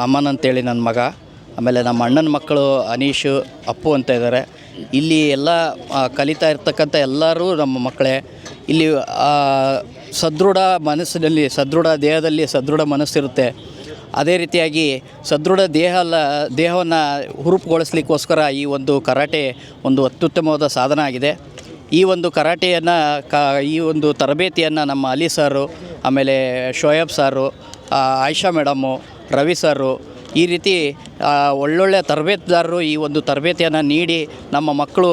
ಅಮನ್ ಅಂತೇಳಿ ನನ್ನ ಮಗ. ಆಮೇಲೆ ನಮ್ಮ ಅಣ್ಣನ ಮಕ್ಕಳು ಅನೀಶು, ಅಪ್ಪು ಅಂತ ಇದ್ದಾರೆ. ಇಲ್ಲಿ ಎಲ್ಲ ಕಲಿತಾ ಇರ್ತಕ್ಕಂಥ ಎಲ್ಲರೂ ನಮ್ಮ ಮಕ್ಕಳೇ. ಇಲ್ಲಿ ಸದೃಢ ಮನಸ್ಸಿನಲ್ಲಿ, ಸದೃಢ ದೇಹದಲ್ಲಿ ಸದೃಢ ಮನಸ್ಸಿರುತ್ತೆ. ಅದೇ ರೀತಿಯಾಗಿ ಸದೃಢ ದೇಹವನ್ನು ಹುರುಪುಗೊಳಿಸ್ಲಿಕ್ಕೋಸ್ಕರ ಈ ಒಂದು ಕರಾಟೆ ಒಂದು ಅತ್ಯುತ್ತಮವಾದ ಸಾಧನ ಆಗಿದೆ. ಈ ಒಂದು ಕರಾಟೆಯನ್ನು ಈ ಒಂದು ತರಬೇತಿಯನ್ನು ನಮ್ಮ ಅಲಿ ಸಾರು, ಆಮೇಲೆ ಶೋಯಬ್ ಸಾರು, ಆಯಿಷಾ ಮೇಡಮ್ಮು, ರವಿ ಸಾರು, ಈ ರೀತಿ ಒಳ್ಳೊಳ್ಳೆ ತರಬೇತುದಾರರು ಈ ಒಂದು ತರಬೇತಿಯನ್ನು ನೀಡಿ ನಮ್ಮ ಮಕ್ಕಳು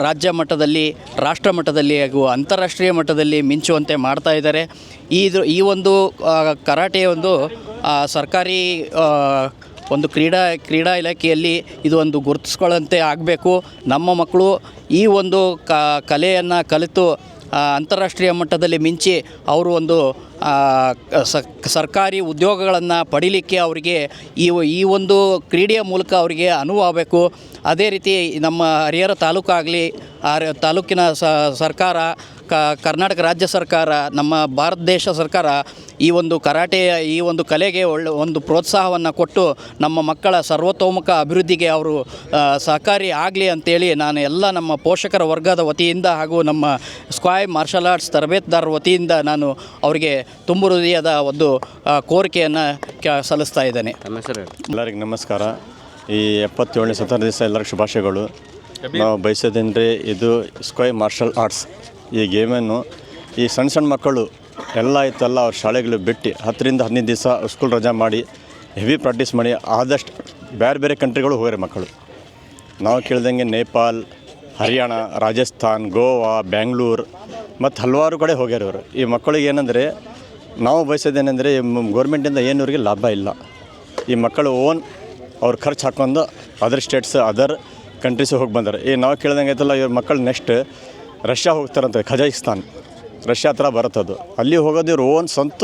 ರಾಜ್ಯ ಮಟ್ಟದಲ್ಲಿ, ರಾಷ್ಟ್ರ ಮಟ್ಟದಲ್ಲಿ ಹಾಗೂ ಅಂತಾರಾಷ್ಟ್ರೀಯ ಮಟ್ಟದಲ್ಲಿ ಮಿಂಚುವಂತೆ ಮಾಡ್ತಾ ಇದ್ದಾರೆ. ಈ ಒಂದು ಕರಾಟೆ ಒಂದು ಸರ್ಕಾರಿ ಒಂದು ಕ್ರೀಡಾ ಇಲಾಖೆಯಲ್ಲಿ ಇದು ಒಂದು ಗುರುತಿಸ್ಕೊಳ್ಳಂತೆ ಆಗಬೇಕು. ನಮ್ಮ ಮಕ್ಕಳು ಈ ಒಂದು ಕಲೆಯನ್ನು ಕಲಿತು ಅಂತಾರಾಷ್ಟ್ರೀಯ ಮಟ್ಟದಲ್ಲಿ ಮಿಂಚಿ ಅವರು ಒಂದು ಸರ್ಕಾರಿ ಉದ್ಯೋಗಗಳನ್ನು ಪಡೀಲಿಕ್ಕೆ ಅವರಿಗೆ ಈ ಒಂದು ಕ್ರೀಡೆಯ ಮೂಲಕ ಅವರಿಗೆ ಅನುವಾಗಬೇಕು. ಅದೇ ರೀತಿ ನಮ್ಮ ಹರಿಹರ ತಾಲೂಕಾಗಲಿ, ತಾಲೂಕಿನ ಸರ್ಕಾರ, ಕರ್ನಾಟಕ ರಾಜ್ಯ ಸರ್ಕಾರ, ನಮ್ಮ ಭಾರತ ದೇಶ ಸರ್ಕಾರ ಈ ಒಂದು ಕರಾಟೆಯ ಈ ಒಂದು ಕಲೆಗೆ ಒಂದು ಪ್ರೋತ್ಸಾಹವನ್ನು ಕೊಟ್ಟು ನಮ್ಮ ಮಕ್ಕಳ ಸರ್ವತೋಮುಖ ಅಭಿವೃದ್ಧಿಗೆ ಅವರು ಸಹಕಾರಿ ಆಗಲಿ ಅಂತೇಳಿ ನಾನು ಎಲ್ಲ ನಮ್ಮ ಪೋಷಕರ ವರ್ಗದ ವತಿಯಿಂದ ಹಾಗೂ ನಮ್ಮ ಸ್ಕ್ವಾಯ್ ಮಾರ್ಷಲ್ ಆರ್ಟ್ಸ್ ತರಬೇತುದಾರರ ವತಿಯಿಂದ ನಾನು ಅವರಿಗೆ ತುಂಬು ಹೃದಯದ ಒಂದು ಕೋರಿಕೆಯನ್ನು ಸಲ್ಲಿಸ್ತಾ ಇದ್ದೇನೆ. ಎಲ್ಲರಿಗೂ ನಮಸ್ಕಾರ. ಈ 77ನೇ ಸ್ವತಂತ್ರ ದಿವಸ ಎಲ್ಲರಿಗೂ ಶುಭಾಶಯಗಳು. ನಾವು ಬಯಸೋದಂದರೆ ಇದು ಸ್ಕ್ವಾಯ್ ಮಾರ್ಷಲ್ ಆರ್ಟ್ಸ್ ಈ ಗೇಮನ್ನು ಈ ಸಣ್ಣ ಮಕ್ಕಳು ಎಲ್ಲ ಇತ್ತಲ್ಲ ಅವ್ರ ಶಾಲೆಗಳು ಬಿಟ್ಟು 10ರಿಂದ 15 ದಿವಸ ಸ್ಕೂಲ್ ರಜಾ ಮಾಡಿ ಹೆವಿ ಪ್ರಾಕ್ಟೀಸ್ ಮಾಡಿ ಆದಷ್ಟು ಬೇರೆ ಕಂಟ್ರಿಗಳು ಹೋಗ್ಯಾರ ಮಕ್ಕಳು. ನಾವು ಕೇಳ್ದಂಗೆ ನೇಪಾಲ್, ಹರಿಯಾಣ, ರಾಜಸ್ಥಾನ್, ಗೋವಾ, ಬ್ಯಾಂಗ್ಳೂರು ಮತ್ತು ಹಲವಾರು ಕಡೆ ಹೋಗ್ಯಾರ ಇವರು. ಈ ಮಕ್ಕಳಿಗೆ ಏನಂದರೆ ನಾವು ಬಯಸೋದೇನೆಂದರೆ ಗೌರ್ಮೆಂಟಿಂದ ಏನು ಇವ್ರಿಗೆ ಲಾಭ ಇಲ್ಲ. ಈ ಮಕ್ಕಳು ಅವ್ರು ಖರ್ಚು ಹಾಕೊಂಡು ಅದರ್ ಸ್ಟೇಟ್ಸ್, ಅದರ್ ಕಂಟ್ರೀಸಿಗೆ ಹೋಗಿ ಬಂದಾರೆ. ನಾವು ಕೇಳ್ದಂಗೆ ಐತಲ್ಲ, ಇವ್ರ ಮಕ್ಕಳು ನೆಕ್ಸ್ಟ್ ರಷ್ಯಾ ಹೋಗ್ತಾರಂತೆ, ಕಜಾಕಿಸ್ತಾನ್, ರಷ್ಯಾ ಹತ್ರ ಬರುತ್ತದು. ಅಲ್ಲಿ ಹೋಗೋದು ಇವ್ರು ಸ್ವಂತ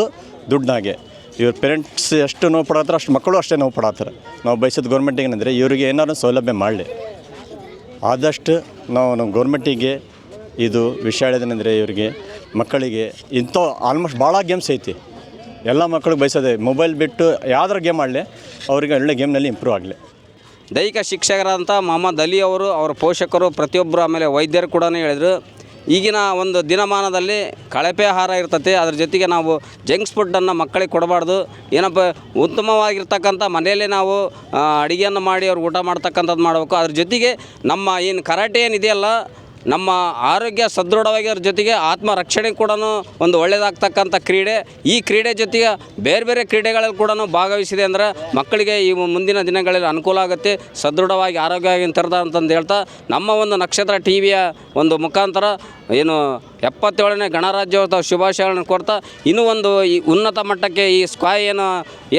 ದುಡ್ಡಾಗೆ. ಇವ್ರ ಪೇರೆಂಟ್ಸ್ ಎಷ್ಟು ನೋವು ಪಡತ್ತಾರ ಅಷ್ಟು ಮಕ್ಕಳು ಅಷ್ಟೇ ನೋವು ಪಡತ್ತಾರೆ. ನಾವು ಬಯಸೋದು ಗೌರ್ಮೆಂಟಿಗೆ ಏನಂದರೆ ಇವ್ರಿಗೆ ಏನಾದ್ರು ಸೌಲಭ್ಯ ಮಾಡಲಿ. ಆದಷ್ಟು ನಾವು ನಮ್ಮ ಗೌರ್ಮೆಂಟಿಗೆ ಇದು ವಿಷಯ ಹೇಳಿದೇನೆಂದರೆ ಇವರಿಗೆ ಮಕ್ಕಳಿಗೆ ಇಂಥ ಆಲ್ಮೋಸ್ಟ್ ಭಾಳ ಗೇಮ್ಸ್ ಐತಿ. ಎಲ್ಲ ಮಕ್ಕಳಿಗೆ ಬಯಸೋದೆ ಮೊಬೈಲ್ ಬಿಟ್ಟು ಯಾವ್ದಾರು ಗೇಮ್ ಆಡಲಿ, ಅವರಿಗೆ ಒಳ್ಳೆ ಗೇಮ್ನಲ್ಲಿ ಇಂಪ್ರೂವ್ ಆಗಲಿ. ದೈಹಿಕ ಶಿಕ್ಷಕರಾದಂಥ ಮೊಹಮ್ಮದ್ ಅಲಿ ಅವರು, ಅವರ ಪೋಷಕರು, ಪ್ರತಿಯೊಬ್ಬರು, ಆಮೇಲೆ ವೈದ್ಯರು ಕೂಡ ಹೇಳಿದರು, ಈಗಿನ ಒಂದು ದಿನಮಾನದಲ್ಲಿ ಕಳಪೆ ಆಹಾರ ಇರ್ತದೆ. ಅದ್ರ ಜೊತೆಗೆ ನಾವು ಜಂಕ್ಸ್ ಫುಡ್ಡನ್ನು ಮಕ್ಕಳಿಗೆ ಕೊಡಬಾರ್ದು. ಏನಪ್ಪ ಉತ್ತಮವಾಗಿರ್ತಕ್ಕಂಥ ಮನೆಯಲ್ಲೇ ನಾವು ಅಡುಗೆಯನ್ನು ಮಾಡಿ ಅವ್ರಿಗೆ ಊಟ ಮಾಡ್ತಕ್ಕಂಥದ್ದು ಮಾಡಬೇಕು. ಅದ್ರ ಜೊತೆಗೆ ನಮ್ಮ ಏನು ಕರಾಟೆ ಏನಿದೆಯಲ್ಲ, ನಮ್ಮ ಆರೋಗ್ಯ ಸದೃಢವಾಗಿರೋ ಜೊತೆಗೆ ಆತ್ಮರಕ್ಷಣೆ ಕೂಡ ಒಂದು ಒಳ್ಳೆಯದಾಗ್ತಕ್ಕಂಥ ಕ್ರೀಡೆ. ಈ ಕ್ರೀಡೆ ಜೊತೆಗೆ ಬೇರೆ ಬೇರೆ ಕ್ರೀಡೆಗಳಲ್ಲಿ ಕೂಡ ಭಾಗವಹಿಸಿದೆ ಅಂದರೆ ಮಕ್ಕಳಿಗೆ ಈ ಮುಂದಿನ ದಿನಗಳಲ್ಲಿ ಅನುಕೂಲ ಆಗುತ್ತೆ, ಸದೃಢವಾಗಿ ಆರೋಗ್ಯವಾಗಿ ತರದ ಅಂತಂದು ಹೇಳ್ತಾ ನಮ್ಮ ಒಂದು ನಕ್ಷತ್ರ ಟಿವಿಯ ಒಂದು ಮುಖಾಂತರ ಏನು 77ನೇ ಗಣರಾಜ್ಯೋತ್ಸವ ಶುಭಾಶಯಗಳನ್ನು ಕೊಡ್ತಾ ಇನ್ನೂ ಒಂದು ಈ ಉನ್ನತ ಮಟ್ಟಕ್ಕೆ ಈ ಸ್ಕ್ವಾಯ್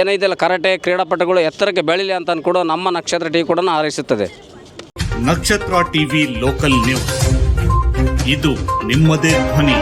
ಏನಿದೆಯಲ್ಲ ಕರಾಟೆ ಕ್ರೀಡಾಪಟುಗಳು ಎತ್ತರಕ್ಕೆ ಬೆಳೀಲಿ ಅಂತ ಕೂಡ ನಮ್ಮ ನಕ್ಷತ್ರ ಟಿವಿ ಕೂಡ ಹಾರೈಸುತ್ತದೆ. ನಕ್ಷತ್ರ ಟಿವಿ ಲೋಕಲ್ ನ್ಯೂಸ್, ಇದು ನಿಮ್ಮದೇ ಧ್ವನಿ.